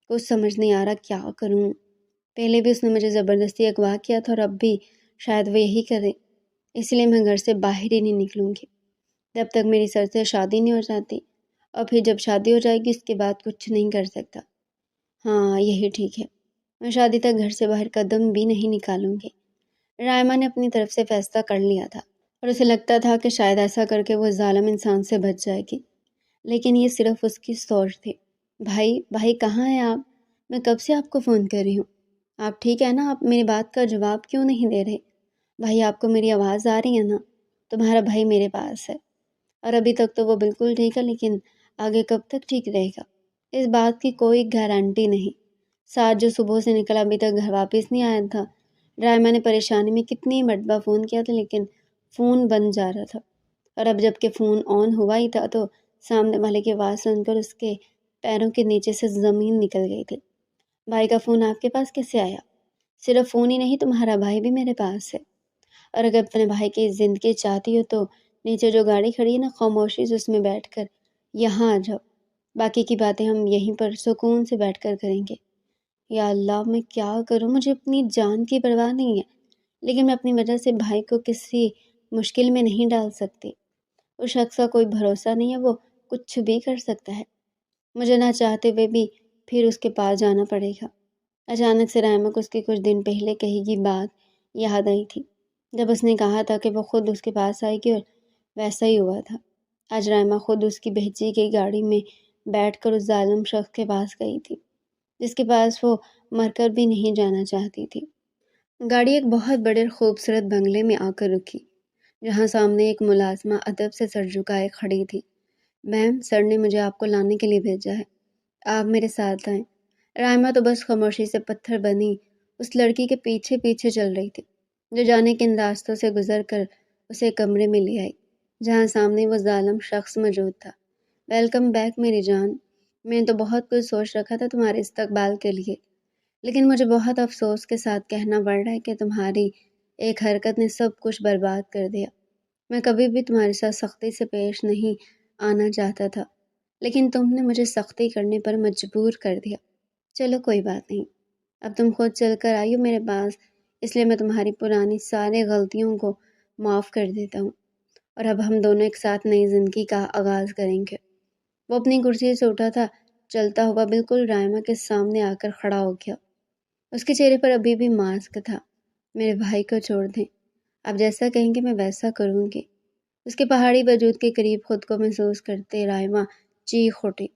کچھ سمجھ نہیں آ رہا کیا کروں۔ پہلے بھی اس نے مجھے زبردستی اغوا کیا تھا، اور اب بھی شاید وہ یہی کرے، اس لیے میں گھر سے باہر ہی نہیں نکلوں گی جب تک میری سر سے شادی نہیں ہو جاتی، اور پھر جب شادی ہو جائے گی اس کے بعد کچھ نہیں کر سکتا۔ ہاں یہی ٹھیک ہے، میں شادی تک گھر سے باہر قدم بھی نہیں نکالوں گی۔ رائما نے اپنی طرف سے فیصلہ کر لیا تھا، اور اسے لگتا تھا کہ شاید ایسا کر کے وہ ظالم انسان سے بچ جائے گی، لیکن یہ صرف اس کی سوچ تھی۔ بھائی کہاں ہیں آپ؟ میں کب سے آپ کو فون کر رہی ہوں، آپ ٹھیک ہے نا؟ آپ میری بات کا جواب کیوں نہیں دے رہے؟ بھائی آپ کو میری آواز آ رہی ہے نا؟ تمہارا بھائی میرے پاس ہے، اور ابھی تک تو وہ بالکل ٹھیک ہے، لیکن آگے کب تک ٹھیک رہے گا اس بات کی کوئی گارنٹی نہیں۔ ساتھ جو صبح سے نکلا ابھی تک گھر واپس نہیں آیا تھا۔ رائما نے پریشانی میں کتنی مرتبہ فون کیا تھا، لیکن فون بند جا رہا تھا، اور اب جب کہ فون آن ہوا ہی تھا تو سامنے والے کی آواز سن کر اس کے پیروں کے نیچے سے زمین نکل گئی تھی۔ بھائی کا فون آپ کے پاس کیسے آیا؟ صرف فون ہی نہیں، تمہارا بھائی بھی میرے پاس ہے، اور اگر اپنے بھائی کی زندگی چاہتی ہو تو نیچے جو گاڑی کھڑی ہے نا، خاموشی سے اس میں بیٹھ کر یہاں آ جاؤ، باقی کی باتیں ہم یہیں پر سکون سے بیٹھ کر کریں گے۔ یا اللہ میں کیا کروں، مجھے اپنی جان کی پرواہ نہیں ہے، لیکن میں اپنی وجہ سے بھائی کو کسی مشکل میں نہیں ڈال سکتی۔ اس شخص کا کوئی بھروسہ نہیں ہے، وہ کچھ بھی کر سکتا ہے، مجھے نہ چاہتے ہوئے بھی پھر اس کے پاس جانا پڑے گا۔ اچانک سے رائما کو اس کی کچھ دن پہلے کہی گئی بات یاد آئی تھی، جب اس نے کہا تھا کہ وہ خود اس کے پاس آئے گی، اور ویسا ہی ہوا تھا۔ آج رائما خود اس کی بھیجی گئی گاڑی میں بیٹھ کر اس ظالم شخص کے پاس گئی تھی جس کے پاس وہ مر کر بھی نہیں جانا چاہتی تھی۔ گاڑی ایک بہت بڑے اور خوبصورت بنگلے میں آ کر رکی، جہاں سامنے ایک ملازمہ ادب سے سر جھکائے کھڑی تھی۔ میم، سر نے مجھے آپ کو لانے کے لیے بھیجا ہے، آپ میرے ساتھ آئیں۔ رائما تو بس خاموشی سے پتھر بنی اس لڑکی کے پیچھے پیچھے چل رہی تھی، جو جانے کے ان راستوں سے گزر کر اسے کمرے میں لے آئی، جہاں سامنے وہ ظالم شخص موجود تھا۔ ویلکم بیک میری جان، میں نے تو بہت کچھ سوچ رکھا تھا تمہارے استقبال کے لیے، لیکن مجھے بہت افسوس کے ساتھ کہنا پڑ رہا ہے کہ تمہاری ایک حرکت نے سب کچھ برباد کر دیا۔ میں کبھی بھی تمہارے ساتھ سختی سے پیش نہیں آنا چاہتا تھا، لیکن تم نے مجھے سختی کرنے پر مجبور کر دیا۔ چلو کوئی بات نہیں، اب تم خود چل کر آئی ہو میرے پاس، اس لیے میں تمہاری پرانی سارے غلطیوں کو معاف کر دیتا ہوں، اور اب ہم دونوں ایک ساتھ نئی زندگی کا آغاز کریں گے۔ وہ اپنی کرسی سے اٹھا تھا، چلتا ہوا بالکل رائما کے سامنے آ کر کھڑا ہو گیا۔ اس کے چہرے پر ابھی بھی ماسک تھا۔ میرے بھائی کو چھوڑ دیں، آپ جیسا کہیں گے میں ویسا کروں گی۔ اس کے پہاڑی وجود کے قریب خود کو محسوس کرتے رائما چیخ اٹھی۔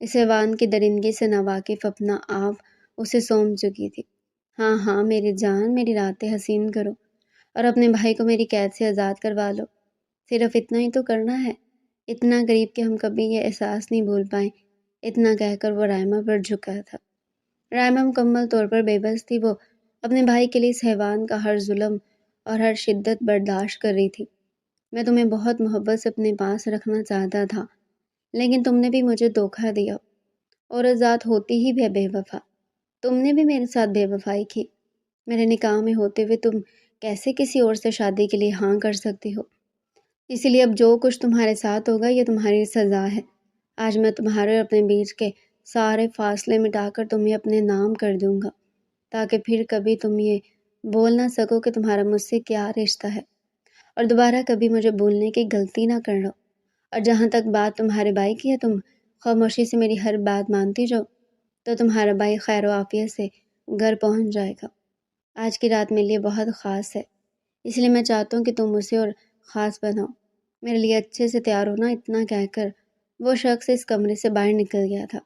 اس حیوان کی درندگی سے ناواقف اپنا آپ اسے سونپ چکی تھی۔ ہاں ہاں میری جان، میری راتیں حسین کرو، اور اپنے بھائی کو میری قید سے آزاد کروا لو۔ صرف اتنا ہی تو کرنا ہے، اتنا قریب کہ ہم کبھی یہ احساس نہیں بھول پائیں۔ اتنا کہہ کر وہ رائما پر جھکا تھا۔ رائما مکمل طور پر بے بس تھی، وہ اپنے بھائی کے لیے اس حیوان کا ہر ظلم اور ہر شدت برداشت کر رہی تھی۔ میں تمہیں بہت محبت سے اپنے پاس رکھنا چاہتا تھا، لیکن تم نے بھی مجھے دھوکہ دیا۔ عورت ذات ہوتی ہی بے وفا، تم نے بھی میرے ساتھ بے وفائی کی۔ میرے نکاح میں ہوتے ہوئے تم کیسے کسی اور سے شادی کے لیے ہاں کر سکتی ہو؟ اسی لیے اب جو کچھ تمہارے ساتھ ہوگا یہ تمہاری سزا ہے۔ آج میں تمہارے اور اپنے بیچ کے سارے فاصلے مٹا کر تمہیں اپنے نام کر دوں گا، تاکہ پھر کبھی تم یہ بول نہ سکو کہ تمہارا مجھ سے کیا رشتہ ہے، اور دوبارہ کبھی مجھے بولنے کی غلطی نہ کرنا۔ اور جہاں تک بات تمہارے بھائی کی ہے، تم خاموشی سے میری ہر بات مانتی جاؤ تو تمہارا بھائی خیر و عافیت سے گھر پہنچ جائے گا۔ آج کی رات میرے لیے بہت خاص ہے، اس لیے میں چاہتا ہوں کہ تم اسے اور خاص بناؤ۔ میرے لیے اچھے سے تیار ہونا، اتنا کہہ کر وہ شخص اس کمرے سے باہر نکل گیا تھا،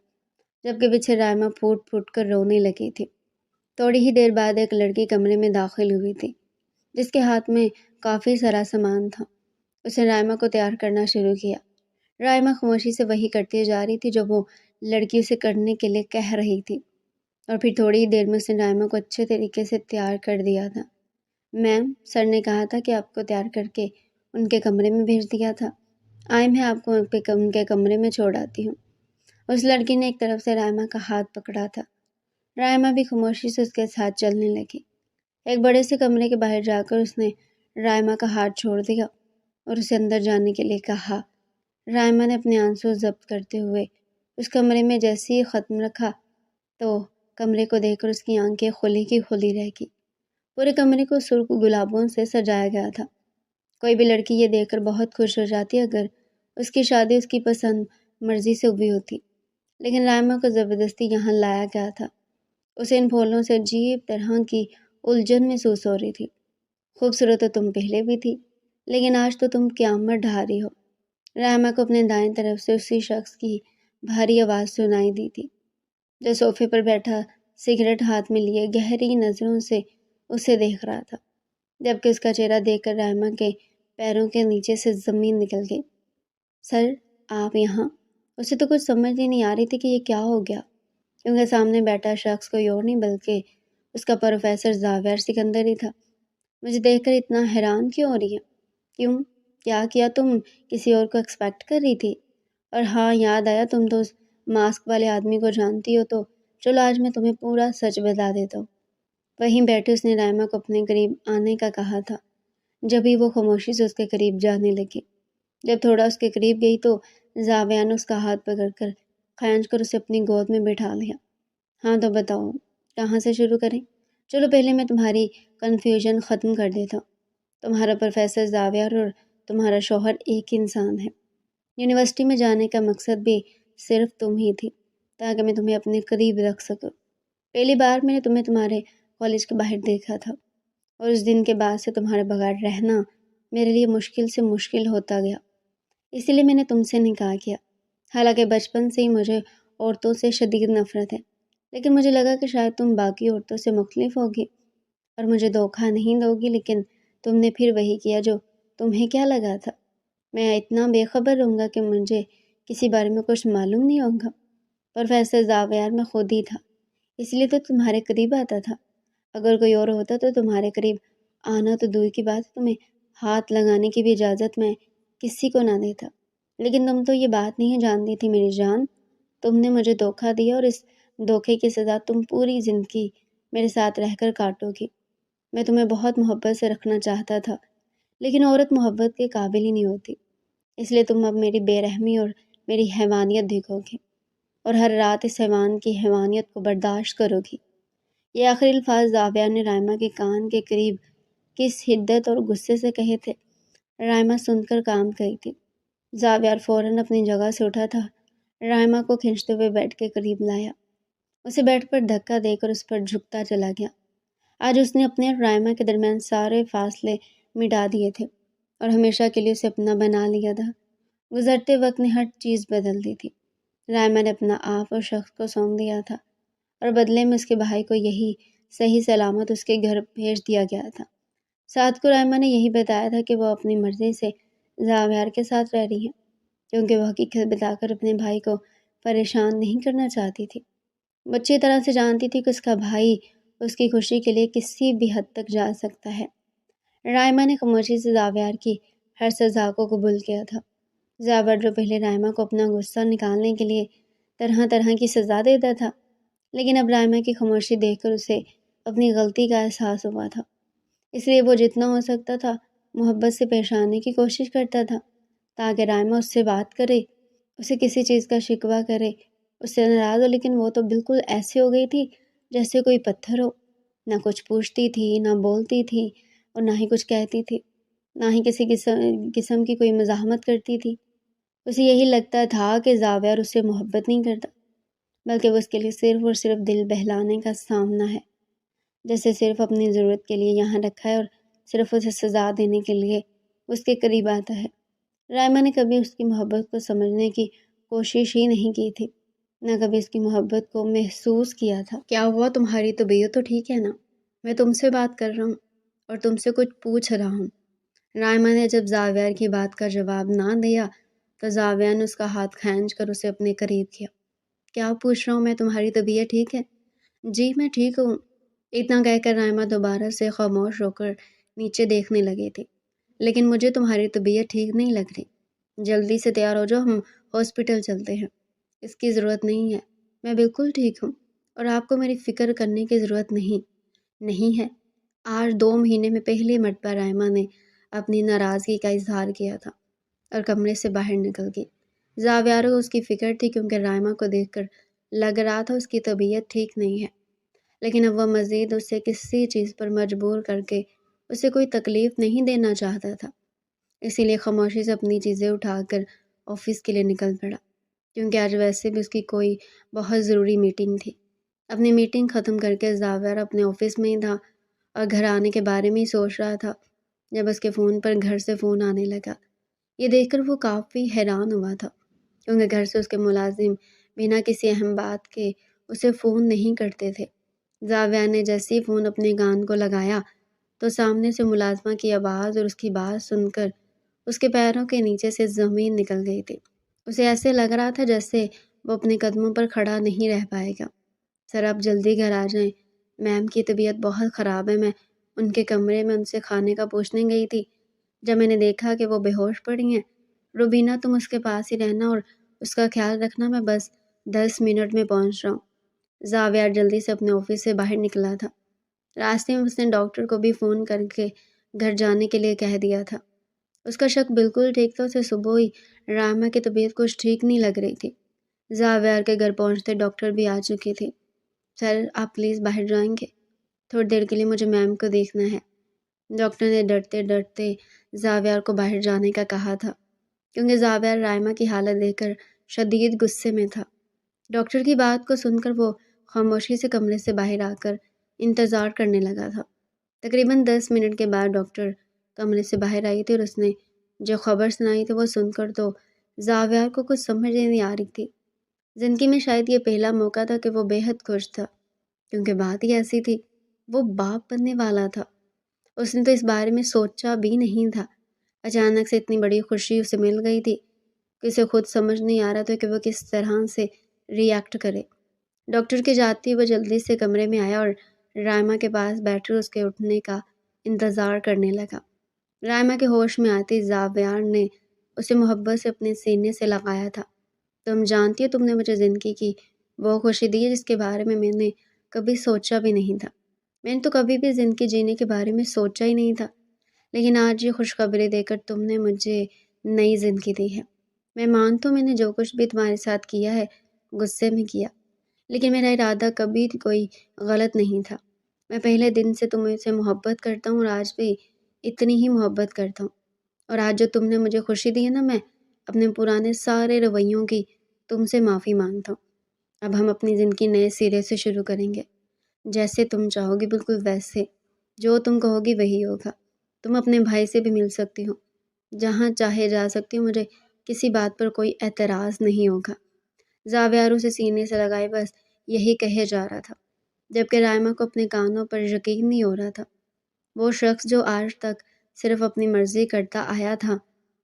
جبکہ پیچھے رائما پھوٹ پھوٹ کر رونے لگی تھی۔ تھوڑی ہی دیر بعد ایک لڑکی کمرے میں داخل ہوئی تھی، جس کے ہاتھ میں کافی سارا سامان تھا۔ اس نے رائما کو تیار کرنا شروع کیا۔ رائما خاموشی سے وہی کرتی جا رہی تھی جو وہ لڑکی اسے کرنے کے لیے کہہ رہی تھی، اور پھر تھوڑی ہی دیر میں اس نے رائما کو اچھے طریقے سے تیار کر دیا تھا۔ میم، سر نے کہا تھا کہ آپ کو تیار کر کے ان کے کمرے میں بھیج دیا تھا۔ آئے، میں آپ کو ان کے کمرے میں چھوڑ آتی ہوں۔ اس لڑکی نے ایک طرف سے رائما کا ہاتھ پکڑا تھا۔ رائما بھی خاموشی سے اس کے ساتھ چلنے لگی۔ ایک بڑے سے کمرے کے باہر جا کر اس نے رائما کا ہاتھ چھوڑ دیا اور اسے اندر جانے کے لیے کہا۔ رائما نے اپنے آنسو ضبط کرتے ہوئے اس کمرے میں جیسے ہی قدم رکھا تو کمرے کو دیکھ کر اس کی آنکھیں کھلی کی کھلی رہ گئی۔ پورے کمرے کو سرخ گلابوں سے سجایا گیا تھا۔ کوئی بھی لڑکی یہ دیکھ کر بہت خوش ہو جاتی اگر اس کی شادی اس کی پسند مرضی سے ہوئی ہوتی، لیکن رائما کو زبردستی یہاں لایا گیا تھا۔ اسے ان پھولوں سے عجیب طرح کی الجھن محسوس ہو رہی تھی۔ خوبصورت تو تم پہلے بھی تھی، لیکن آج تو تم قیامت ڈھا رہی ہو۔ رائما کو اپنے دائیں طرف سے اسی شخص کی بھاری آواز سنائی دی تھی، جو صوفے پر بیٹھا سگریٹ ہاتھ میں لیے گہری نظروں سے اسے دیکھ رہا تھا، جبکہ اس کا چہرہ دیکھ کر رائما کے پیروں کے نیچے سے زمین نکل گئی۔ سر، آپ یہاں؟ اسے تو کچھ سمجھ ہی نہیں آ رہی تھی کہ یہ کیا ہو گیا، کیونکہ سامنے بیٹھا شخص کوئی اور نہیں بلکہ اس کا پروفیسر زاویئر سکندر ہی تھا۔ مجھے دیکھ کر اتنا حیران کیوں ہو رہی ہے؟ کیوں؟ کیا تم کسی اور کو ایکسپیکٹ کر رہی تھی؟ اور ہاں، یاد آیا، تم تو اس ماسک والے آدمی کو جانتی ہو، تو چلو آج میں تمہیں پورا سچ بتا دیتا ہوں۔ وہیں بیٹھے اس نے رائما کو اپنے قریب آنے کا کہا تھا، جب ہی وہ خاموشی سے اس کے قریب جانے لگی۔ جب تھوڑا اس کے قریب گئی تو زاویہ نے اس کا ہاتھ پکڑ کر کھینچ کر اسے اپنی گود میں بٹھا لیا۔ ہاں تو بتاؤ، کہاں سے شروع کریں؟ چلو پہلے میں تمہاری کنفیوژن ختم کر دیتا ہوں۔ تمہارا پروفیسر زاویہ اور تمہارا شوہر ایک انسان ہے۔ یونیورسٹی میں جانے کا مقصد بھی صرف تم ہی تھی، تاکہ میں تمہیں اپنے قریب رکھ سکوں۔ پہلی بار میں نے تمہیں تمہارے کالج کے باہر دیکھا تھا، اور اس دن کے بعد سے تمہارے بغیر رہنا میرے لیے مشکل سے مشکل ہوتا گیا۔ اسی لیے میں نے تم سے نکاح کیا۔ حالانکہ بچپن سے ہی مجھے عورتوں سے شدید نفرت ہے، لیکن مجھے لگا کہ شاید تم باقی عورتوں سے مختلف ہوگی اور مجھے دھوکہ نہیں دو گی، لیکن تم نے پھر وہی کیا جو تمہیں کیا لگا تھا۔ میں اتنا بے خبر رہوں گا کہ مجھے کسی بارے میں کچھ معلوم نہیں ہوگا؟ پروفیسر زاویہ میں خود ہی تھا، اس لیے تو تمہارے قریب آتا تھا۔ اگر کوئی اور ہوتا تو تمہارے قریب آنا تو دور کی بات، تمہیں ہاتھ لگانے کی بھی اجازت میں کسی کو نہ دیتا۔ لیکن تم تو یہ بات نہیں جانتی تھی میری جان، تم نے مجھے دھوکہ دیا، اور اس دھوکے کی سزا تم پوری زندگی میرے ساتھ رہ کر کاٹو گی۔ میں تمہیں بہت محبت سے رکھنا چاہتا تھا، لیکن عورت محبت کے قابل ہی نہیں ہوتی، اس لیے تم اب میری بے رحمی اور میری حیوانیت دیکھو گی، اور ہر رات اس حیوان کی حیوانیت کو برداشت کرو گی۔ یہ آخری الفاظ زاویہ نے رائما کے کان کے قریب کس حدت اور غصے سے کہے تھے، رائما سن کر کام گئی تھی۔ زاویہ فوراً اپنی جگہ سے اٹھا تھا، رائما کو کھینچتے ہوئے بیڈ کے قریب لایا، اسے بیڈ پر دھکا دے کر اس پر جھکتا چلا گیا۔ آج اس نے اپنے اور رائما کے درمیان سارے فاصلے مٹا دیے تھے اور ہمیشہ کے لیے اسے اپنا بنا لیا تھا۔ گزرتے وقت نے ہر چیز بدل دی تھی۔ رائما نے اپنا آپ اور شخص کو سونپ دیا تھا، اور بدلے میں اس کے بھائی کو یہی صحیح سلامت اس کے گھر بھیج دیا گیا تھا۔ ساتھ کو رائما نے یہی بتایا تھا کہ وہ اپنی مرضی سے زاویہ کے ساتھ رہ رہی ہیں، کیونکہ وہ حقیقت بتا کر اپنے بھائی کو پریشان نہیں کرنا چاہتی تھی۔ وہ اچھی طرح سے جانتی تھی کہ اس کا بھائی اس کی خوشی کے لیے کسی بھی حد تک جا سکتا ہے۔ رائما نے خاموشی سے زاویہ کی ہر سزا کو قبول کیا تھا، زاور جو پہلے رائما کو اپنا غصہ نکالنے کے لیے طرح طرح کی سزا دیتا تھا، لیکن اب رائما کی خاموشی دیکھ کر اسے اپنی غلطی کا احساس ہوا تھا۔ اس لیے وہ جتنا ہو سکتا تھا محبت سے پیش آنے کی کوشش کرتا تھا، تاکہ رائما اس سے بات کرے، اسے کسی چیز کا شکوہ کرے، اس سے ناراض ہو۔ لیکن وہ تو بالکل ایسی ہو گئی تھی جیسے کوئی پتھر ہو، نہ کچھ پوچھتی تھی، نہ بولتی تھی، اور نہ ہی کچھ کہتی تھی، نہ ہی کسی قسم کی کوئی مزاحمت کرتی تھی۔ اسے یہی لگتا تھا کہ زاویہ اس سے محبت نہیں کرتا، بلکہ وہ اس کے لیے صرف اور صرف دل بہلانے کا سامنا ہے، جیسے صرف اپنی ضرورت کے لیے یہاں رکھا ہے اور صرف اسے سزا دینے کے لیے اس کے قریب آتا ہے۔ رائما نے کبھی اس کی محبت کو سمجھنے کی کوشش ہی نہیں کی تھی، نہ کبھی اس کی محبت کو محسوس کیا تھا۔ کیا ہوا؟ تمہاری طبیعت تو ٹھیک ہے نا؟ میں تم سے بات کر رہا ہوں اور تم سے کچھ پوچھ رہا ہوں۔ رائما نے جب زاویہ کی بات کا جواب نہ دیا تو زاویہ نے اس کا ہاتھ کھینچ کر اسے اپنے قریب کیا۔ کیا پوچھ رہا ہوں میں؟ تمہاری طبیعت ٹھیک ہے؟ جی میں ٹھیک ہوں۔ اتنا کہہ کر رائما دوبارہ سے خاموش ہو کر نیچے دیکھنے لگی تھی۔ لیکن مجھے تمہاری طبیعت ٹھیک نہیں لگ رہی، جلدی سے تیار ہو جاؤ، ہم ہاسپٹل چلتے ہیں۔ اس کی ضرورت نہیں ہے، میں بالکل ٹھیک ہوں اور آپ کو میری فکر کرنے کی ضرورت نہیں ہے۔ آج 2 مہینے میں پہلی مرتبہ رائما نے اپنی ناراضگی کا اظہار کیا تھا اور کمرے سے باہر نکل گئی۔ زاویہ کو اس کی فکر تھی، کیونکہ رائما کو دیکھ کر لگ رہا تھا اس کی طبیعت ٹھیک نہیں ہے، لیکن اب وہ مزید اسے کسی چیز پر مجبور کر کے اسے کوئی تکلیف نہیں دینا چاہتا تھا۔ اسی لیے خاموشی سے اپنی چیزیں اٹھا کر آفس کے لیے نکل پڑا، کیونکہ آج ویسے بھی اس کی کوئی بہت ضروری میٹنگ تھی۔ اپنی میٹنگ ختم کر کے زاویہ اپنے آفس میں ہی تھا اور گھر آنے کے بارے میں ہی سوچ رہا تھا جب اس کے فون پر گھر سے فون آنے لگا۔ یہ دیکھ کر وہ کافی حیران ہوا تھا، کیونکہ گھر سے اس کے ملازم بنا کسی اہم بات کے اسے فون نہیں کرتے تھے۔ زاویہ نے جیسے ہی فون اپنے کان کو لگایا تو سامنے سے ملازمہ کی آواز اور اس کی بات سن کر اس کے پیروں کے نیچے سے زمین نکل گئی تھی۔ اسے ایسے لگ رہا تھا جیسے وہ اپنے قدموں پر کھڑا نہیں رہ پائے گا۔ سر آپ جلدی گھر آ جائیں، میم کی طبیعت بہت خراب ہے۔ میں ان کے کمرے میں ان سے کھانے کا پوچھنے گئی تھی، جب میں نے دیکھا کہ وہ بے ہوش پڑی ہیں۔ روبینہ تم اس کے پاس ہی رہنا اور اس کا خیال رکھنا، میں بس 10 منٹ میں پہنچ رہا ہوں۔ زاویہ جلدی سے اپنے آفس سے باہر نکلا تھا۔ راستے میں اس نے ڈاکٹر کو بھی فون کر کے گھر جانے کے لیے کہہ دیا تھا۔ اس کا شک بالکل ٹھیک تھا، اسے صبح ہی رائما کی طبیعت کچھ ٹھیک نہیں لگ رہی تھی۔ زاویہ کے گھر پہنچتے ڈاکٹر بھی آ چکی تھی۔ سر آپ پلیز باہر جائیں گے؟ تھوڑی دیر کے لیے مجھے میم کو دیکھنا ہے۔ ڈاکٹر نے ڈرتے ڈرتے زاویہ کو باہر جانے کا کہا تھا، کیونکہ زاویہ رائما کی حالت دیکھ کر شدید غصے میں تھا۔ ڈاکٹر کی بات کو سن کر وہ خاموشی سے کمرے سے باہر آ کر انتظار کرنے لگا تھا۔ تقریباً 10 منٹ کے بعد ڈاکٹر کمرے سے باہر آئی تھی اور اس نے جو خبر سنائی تھی وہ سن کر تو زاویہ کو کچھ سمجھ نہیں آ رہی تھی۔ زندگی میں شاید یہ پہلا موقع تھا کہ وہ بے حد خوش تھا، کیونکہ بات ہی ایسی تھی، وہ باپ بننے والا تھا۔ اس نے تو اس بارے میں سوچا بھی نہیں تھا۔ اچانک سے اتنی بڑی خوشی اسے مل گئی تھی کہ اسے خود سمجھ نہیں آ رہا تھا کہ وہ کس طرح سے ری ایکٹ کرے۔ ڈاکٹر کے جاتے ہی وہ جلدی سے کمرے میں آیا اور رائما کے پاس بیٹھ کر اس کے اٹھنے کا انتظار کرنے لگا۔ رائما کے ہوش میں آتی زاویہ نے اسے محبت سے اپنے سینے سے لگایا تھا۔ تم جانتی ہو تم نے مجھے زندگی کی وہ خوشی دی ہے جس کے بارے میں نے کبھی سوچا بھی نہیں تھا۔ میں نے تو کبھی بھی زندگی جینے کے بارے میں سوچا ہی نہیں تھا، لیکن آج یہ خوشخبری دے کر تم نے مجھے نئی زندگی دی ہے۔ میں مانتا ہوں میں نے جو کچھ بھی تمہارے ساتھ کیا ہے غصے میں کیا، لیکن میرا ارادہ کبھی کوئی غلط نہیں تھا۔ میں پہلے دن سے تم سے محبت کرتا ہوں اور آج بھی اتنی ہی محبت کرتا ہوں، اور آج جو تم نے مجھے خوشی دی ہے نا، میں اپنے پرانے سارے رویوں کی تم سے معافی مانگتا ہوں۔ اب ہم اپنی زندگی نئے سرے سے شروع کریں گے، جیسے تم چاہو گی بالکل ویسے، جو تم کہو گی وہی ہوگا۔ تم اپنے بھائی سے بھی مل سکتی ہو، جہاں چاہے جا سکتی ہو، مجھے کسی بات پر کوئی اعتراض نہیں ہوگا۔ زاویہ اسے سینے سے لگائے بس یہی کہے جا رہا تھا، جبکہ رائما کو اپنے کانوں پر یقین نہیں ہو رہا تھا۔ وہ شخص جو آج تک صرف اپنی مرضی کرتا آیا تھا،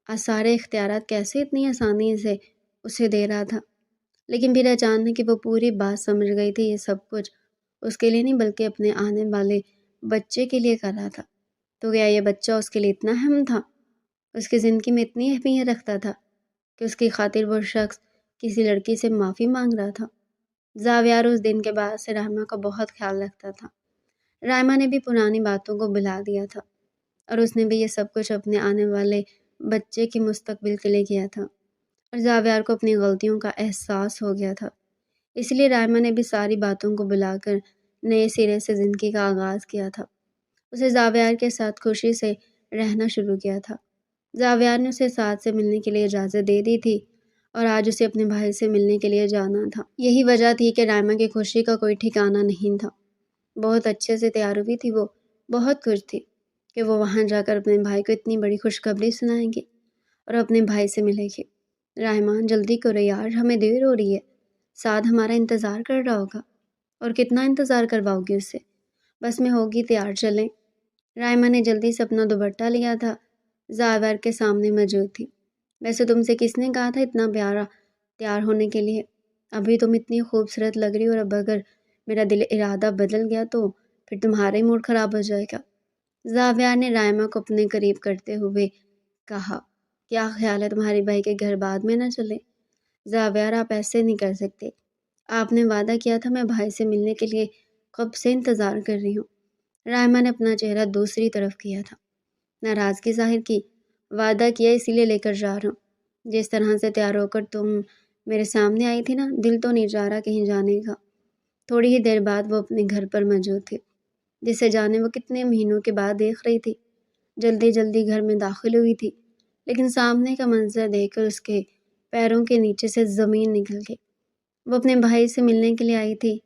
آج سارے اختیارات کیسے اتنی آسانی سے اسے دے رہا تھا۔ لیکن پھر اچانک کہ وہ پوری بات سمجھ گئی تھی، یہ سب کچھ اس کے لیے نہیں بلکہ اپنے آنے والے بچے کے لیے کر رہا تھا۔ تو کیا یہ بچہ اس کے لیے اتنا اہم تھا، اس کی زندگی میں اتنی اہمیت رکھتا تھا؟ کہ اس کی خاطر وہ شخص کسی لڑکی سے معافی مانگ رہا تھا۔ زاویار اس دن کے بعد سے رائما کا بہت خیال رکھتا تھا۔ رائما نے بھی پرانی باتوں کو بھلا دیا تھا اور اس نے بھی یہ سب کچھ اپنے آنے والے بچے کے مستقبل کے لیے کیا تھا، اور زاویار کو اپنی غلطیوں کا احساس ہو گیا تھا۔ اس لیے رائما نے بھی ساری باتوں کو بلا کر نئے سرے سے زندگی کا آغاز کیا تھا۔ اسے زاویار کے ساتھ خوشی سے رہنا شروع کیا تھا۔ زاویار نے اسے ساتھ سے ملنے کے لیے اجازت دے دی تھی اور آج اسے اپنے بھائی سے ملنے کے لیے جانا تھا۔ یہی وجہ تھی کہ رائما کی خوشی کا کوئی ٹھکانہ نہیں تھا۔ بہت اچھے سے تیار ہوئی تھی وہ، بہت خوش تھی کہ وہ وہاں جا کر اپنے بھائی کو اتنی بڑی خوشخبری سنائیں گی اور اپنے بھائی سے ملے گی۔ رائما جلدی کرو یار، ہمیں دیر ہو رہی ہے، سعد ہمارا انتظار کر رہا ہوگا۔ اور کتنا انتظار کرواؤ گی اس سے؟ بس میں ہوگی تیار، چلیں۔ رائما نے جلدی سے اپنا دوپٹہ لیا تھا، زاویار کے سامنے موجود تھی۔ ویسے تم سے کس نے کہا تھا اتنا پیارا تیار ہونے کے لیے؟ ابھی تم اتنی خوبصورت لگ رہی ہو، اور اب اگر میرا دل ارادہ بدل گیا تو پھر تمہارا ہی موڈ خراب ہو جائے گا۔ زاویار نے رائما کو اپنے قریب کرتے ہوئے کہا، کیا خیال ہے تمہارے بھائی کے گھر بعد میں نہ چلے؟ زاویار آپ ایسے نہیں کر سکتے، آپ نے وعدہ کیا تھا، میں بھائی سے ملنے کے لیے کب سے انتظار کر رہی ہوں۔ رائما نے اپنا چہرہ دوسری طرف کیا تھا، ناراضگی ظاہر کی۔ وعدہ کیا اسی لیے لے کر جا رہا ہوں، جس طرح سے تیار ہو کر تم میرے سامنے آئی تھی نا، دل تو نہیں چاہ رہا کہیں جانے کا۔ تھوڑی ہی دیر بعد وہ اپنے گھر پر موجود تھی، جسے جانے وہ کتنے مہینوں کے بعد دیکھ رہی تھی۔ جلدی جلدی گھر میں داخل ہوئی تھی، لیکن سامنے کا منظر دیکھ کر اس کے پیروں کے نیچے سے زمین نکل گئی۔ وہ اپنے بھائی سے ملنے کے لیے آئی تھی۔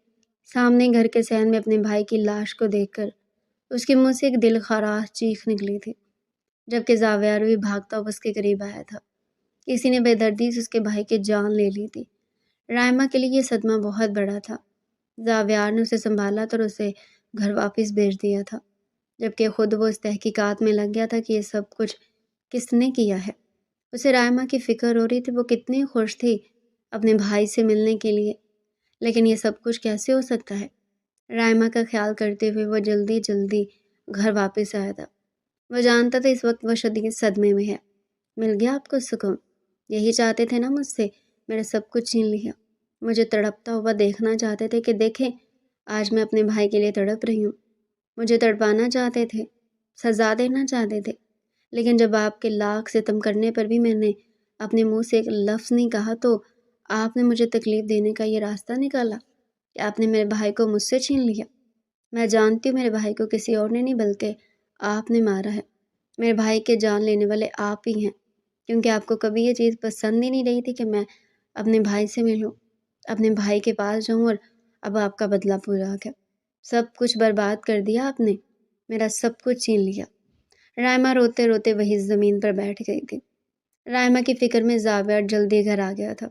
سامنے گھر کے صحن میں اپنے بھائی کی لاش کو دیکھ کر اس کے منہ سے ایک دل خراش چیخ نکلی تھی، جبکہ زاویار بھی بھاگتا ہوا اس کے قریب آیا تھا۔ کسی نے بے دردی سے اس کے بھائی کی جان لے لی تھی۔ رائما کے لیے یہ صدمہ بہت بڑا تھا۔ زاویار نے اسے سنبھالا اور اسے گھر واپس بھیج دیا تھا، جبکہ خود وہ اس تحقیقات میں لگ گیا تھا کہ یہ سب کچھ کس نے کیا ہے۔ اسے رائما کی فکر ہو رہی تھی، وہ کتنی خوش تھی اپنے بھائی سے ملنے کے لیے، لیکن یہ سب کچھ کیسے ہو سکتا ہے؟ رائما کا خیال کرتے ہوئے وہ جلدی جلدی گھر واپس آیا تھا۔ وہ جانتا تھا اس وقت وہ شدید صدمے میں ہے۔ مل گیا آپ کو سکون؟ یہی چاہتے تھے نا مجھ سے، میرا سب کچھ چھین لیا۔ مجھے تڑپتا ہوا دیکھنا چاہتے تھے کہ دیکھیں آج میں اپنے بھائی کے لیے تڑپ رہی ہوں۔ مجھے تڑپانا چاہتے تھے، سزا دینا چاہتے تھے، لیکن جب آپ کے لاکھ ستم کرنے پر بھی میں نے اپنے منہ سے ایک لفظ نہیں کہا تو آپ نے مجھے تکلیف دینے کا یہ راستہ نکالا کہ آپ نے میرے بھائی کو مجھ سے چھین لیا۔ میں جانتی ہوں میرے بھائی کو کسی اور نے نہیں بلکہ آپ نے مارا ہے۔ میرے بھائی کے جان لینے والے آپ ہی ہیں، کیونکہ آپ کو کبھی یہ چیز پسند ہی نہیں رہی تھی کہ میں اپنے بھائی سے ملوں، اپنے بھائی کے پاس جاؤں، اور اب آپ کا بدلہ پورا ہو گیا۔ سب کچھ برباد کر دیا آپ نے، میرا سب کچھ چھین لیا۔ رائما روتے روتے وہی زمین پر بیٹھ گئی تھی۔ رائما کی فکر میں زاویار جلدی گھر آ گیا تھا۔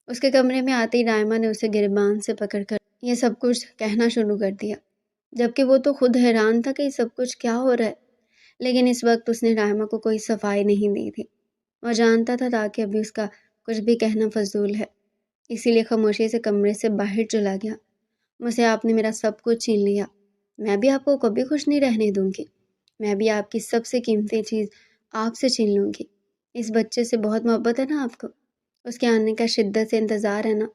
اس کے کمرے میں آتے ہی رائما نے اسے گریبان سے پکڑ کر یہ سب کچھ کہنا شروع کر دیا، جبکہ وہ تو خود حیران تھا کہ یہ سب کچھ کیا ہو رہا ہے، لیکن اس وقت اس نے رائما کو کوئی صفائی نہیں دی تھی۔ وہ جانتا تھا تاکہ ابھی اس کا کچھ بھی کہنا فضول ہے، اسی لیے خاموشی سے کمرے سے باہر چلا گیا۔ مجھ سے آپ نے میرا سب کچھ چھین لیا، میں بھی آپ کو کبھی خوش نہیں رہنے دوں گی۔ میں بھی آپ کی سب سے قیمتی چیز آپ سے چھین لوں گی۔ اس بچے سے بہت محبت ہے نا آپ کو، اس کے آنے کا شدت سے انتظار ہے نا،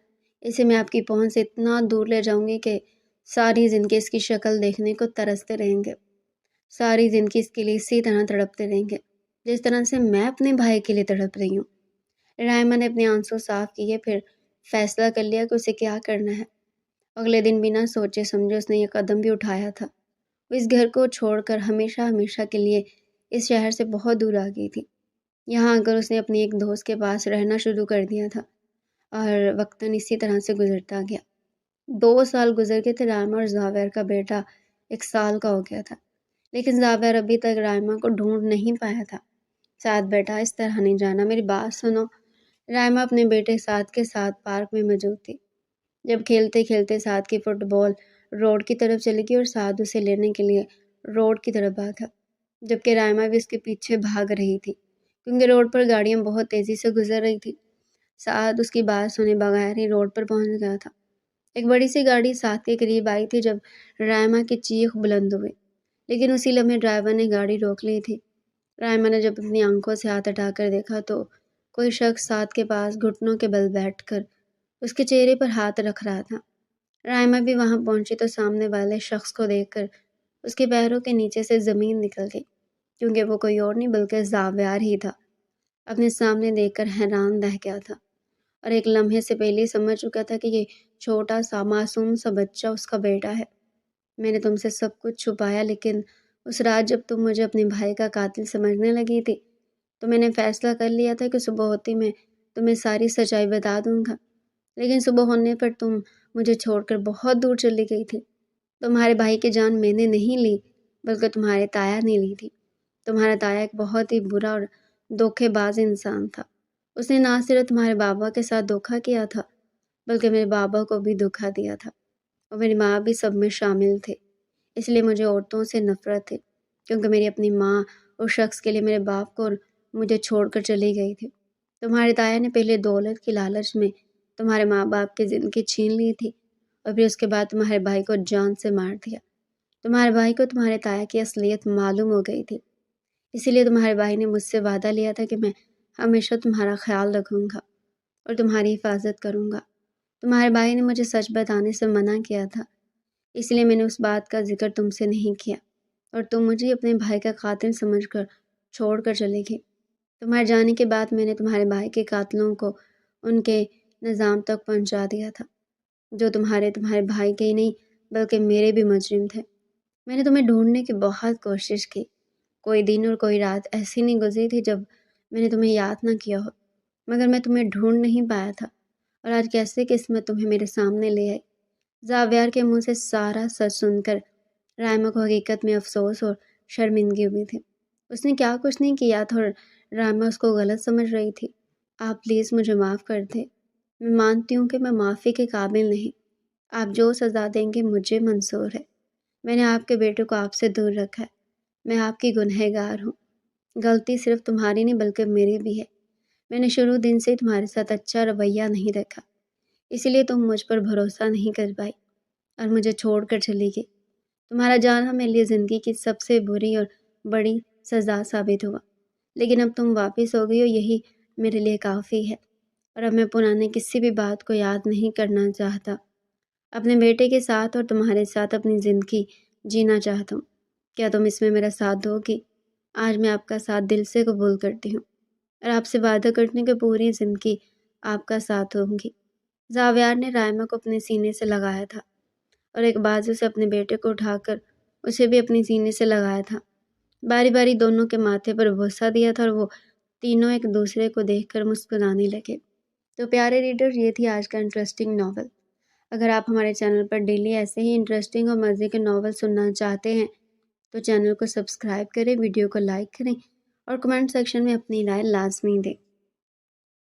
اسے میں آپ کی پہنچ سے اتنا دور لے جاؤں گی کہ ساری زندگی اس کی شکل دیکھنے کو ترستے رہیں گے، ساری زندگی اس کے لیے اسی طرح تڑپتے رہیں گے جس طرح سے میں اپنے بھائی کے لیے تڑپ رہی ہوں۔ رائما نے اپنے آنسو صاف کیے، پھر فیصلہ کر لیا کہ اسے کیا کرنا ہے۔ اگلے دن بنا سوچے سمجھے اس نے یہ قدم بھی اٹھایا تھا۔ وہ اس گھر کو چھوڑ کر ہمیشہ ہمیشہ کے لیے اس شہر سے بہت دور آ گئی تھی۔ یہاں آ کر اس نے اپنی ایک دوست کے پاس رہنا شروع کر دیا تھا، اور وقتاً اسی طرح سے گزرتا گیا۔ 2 سال گزر گئے تھے۔ رائما اور زاویار کا بیٹا 1 سال کا ہو گیا تھا، لیکن زاویار ابھی تک رائما کو ڈھونڈ نہیں پایا تھا۔ سعد بیٹا اس طرح نہیں جانا، میری بات سنو۔ رائما اپنے بیٹے سعد کے ساتھ پارک میں موجود تھی، جب کھیلتے کھیلتے سعد کی فٹ بال روڈ کی طرف چلی گئی اور سعد اسے لینے کے لیے روڈ کی طرف بھاگا، جبکہ رائما بھی اس کے پیچھے بھاگ رہی تھی، کیونکہ روڈ پر گاڑیاں بہت تیزی سے گزر رہی تھی۔ سعد اس کی بات سنے بغیر ہی روڈ پر پہنچ گیا تھا۔ ایک بڑی سی گاڑی سعد کے قریب آئی تھی جب رائما کی چیخ بلند ہوئی، لیکن اسی لمحے ڈرائیور نے گاڑی روک لی تھی۔ رائما نے جب اپنی آنکھوں سے ہاتھ ہٹا کر دیکھا تو کوئی شخص ساتھ کے پاس گھٹنوں کے بل بیٹھ کر اس کے چہرے پر ہاتھ رکھ رہا تھا۔ رائمہ بھی وہاں پہنچی تو سامنے والے شخص کو دیکھ کر اس کے پیروں کے نیچے سے زمین نکل گئی، کیونکہ وہ کوئی اور نہیں بلکہ زاویار ہی تھا۔ اپنے سامنے دیکھ کر حیران رہ گیا تھا اور ایک لمحے سے پہلے ہی سمجھ چکا تھا کہ یہ چھوٹا سا معصوم سا بچہ اس کا بیٹا ہے۔ میں نے تم سے سب کچھ چھپایا، لیکن اس رات جب تم مجھے اپنے بھائی کا قاتل سمجھنے لگی تھی تو میں نے فیصلہ کر لیا تھا کہ صبح ہوتی میں تمہیں ساری سچائی بتا دوں گا، لیکن صبح ہونے پر تم مجھے چھوڑ کر بہت دور چلی گئی تھی۔ تمہارے بھائی کی جان میں نے نہیں لی بلکہ تمہارے تایا نے لی تھی۔ تمہارا تایا ایک بہت ہی برا اور دھوکے باز انسان تھا۔ اس نے نہ صرف تمہارے بابا کے ساتھ دھوکا کیا تھا بلکہ میرے بابا کو بھی دھوکا دیا تھا، اور میری ماں بھی سب میں شامل تھے۔ اس لیے مجھے عورتوں سے نفرت تھی، کیونکہ میری اپنی ماں اس شخص کے لیے میرے باپ کو اور مجھے چھوڑ کر چلی گئی تھی۔ تمہارے تایا نے پہلے دولت کی لالچ میں تمہارے ماں باپ کی زندگی چھین لی تھی، اور پھر اس کے بعد تمہارے بھائی کو جان سے مار دیا۔ تمہارے بھائی کو تمہارے تایا کی اصلیت معلوم ہو گئی تھی، اسی لیے تمہارے بھائی نے مجھ سے وعدہ لیا تھا کہ میں ہمیشہ تمہارا خیال رکھوں گا اور تمہاری حفاظت کروں گا۔ تمہارے بھائی نے مجھے سچ بتانے سے منع کیا تھا، اس لیے میں نے اس بات کا ذکر تم سے نہیں کیا، اور تم مجھے اپنے بھائی کا قاتل سمجھ کر چھوڑ کر چلے گئی۔ تمہارے جانے کے بعد میں نے تمہارے بھائی کے قاتلوں کو ان کے نظام تک پہنچا دیا تھا، جو تمہارے بھائی کے ہی نہیں بلکہ میرے بھی مجرم تھے۔ میں نے تمہیں ڈھونڈنے کی بہت کوشش کی، کوئی دن اور کوئی رات ایسی نہیں گزری تھی جب میں نے تمہیں یاد نہ کیا ہو، مگر میں تمہیں ڈھونڈ نہیں پایا تھا، اور آج کیسے قسمت تمہیں میرے سامنے لے آئی۔ زاویار کے منہ سے سارا سچ سن کر رائمہ کو حقیقت میں افسوس اور شرمندگی ہوئی تھی۔ اس نے کیا کچھ نہیں کیا تھا اور رائمہ اس کو غلط سمجھ رہی تھی۔ آپ پلیز مجھے معاف کر دیں، میں مانتی ہوں کہ میں معافی کے قابل نہیں، آپ جو سزا دیں گے مجھے منظور ہے۔ میں نے آپ کے بیٹے کو آپ سے دور رکھا ہے، میں آپ کی گنہگار ہوں، غلطی صرف تمہاری نہیں بلکہ میری بھی ہے۔ میں نے شروع دن سے تمہارے ساتھ اچھا رویہ نہیں رکھا، اسی لیے تم مجھ پر بھروسہ نہیں کر پائی اور مجھے چھوڑ کر چلی گئی۔ تمہارا جانا میرے لیے زندگی کی سب سے بری اور بڑی سزا ثابت ہوا، لیکن اب تم واپس ہو گئی ہو، یہی میرے لیے کافی ہے، اور اب میں پرانے کسی بھی بات کو یاد نہیں کرنا چاہتا۔ اپنے بیٹے کے ساتھ اور تمہارے ساتھ اپنی زندگی جینا چاہتا ہوں، کیا تم اس میں میرا ساتھ دو گی؟ آج میں آپ کا ساتھ دل سے قبول کرتی ہوں اور آپ سے وعدہ کرتی ہوں کہ پوری زندگی آپ کا ساتھ ہوں گی۔ زاویار نے رائمہ کو اپنے سینے سے لگایا تھا اور ایک بازو سے اپنے بیٹے کو اٹھا کر اسے بھی اپنے سینے سے لگایا تھا۔ باری باری دونوں کے ماتھے پر بوسہ دیا تھا اور وہ تینوں ایک دوسرے کو دیکھ کر مسکرانے لگے۔ تو پیارے ریڈر، یہ تھی آج کا انٹرسٹنگ ناول۔ اگر آپ ہمارے چینل پر ڈیلی ایسے ہی انٹرسٹنگ اور مزے کے ناول سننا چاہتے ہیں تو چینل کو سبسکرائب کریں، ویڈیو کو لائک کریں اور کمنٹ سیکشن میں اپنی رائے لازمی دیں۔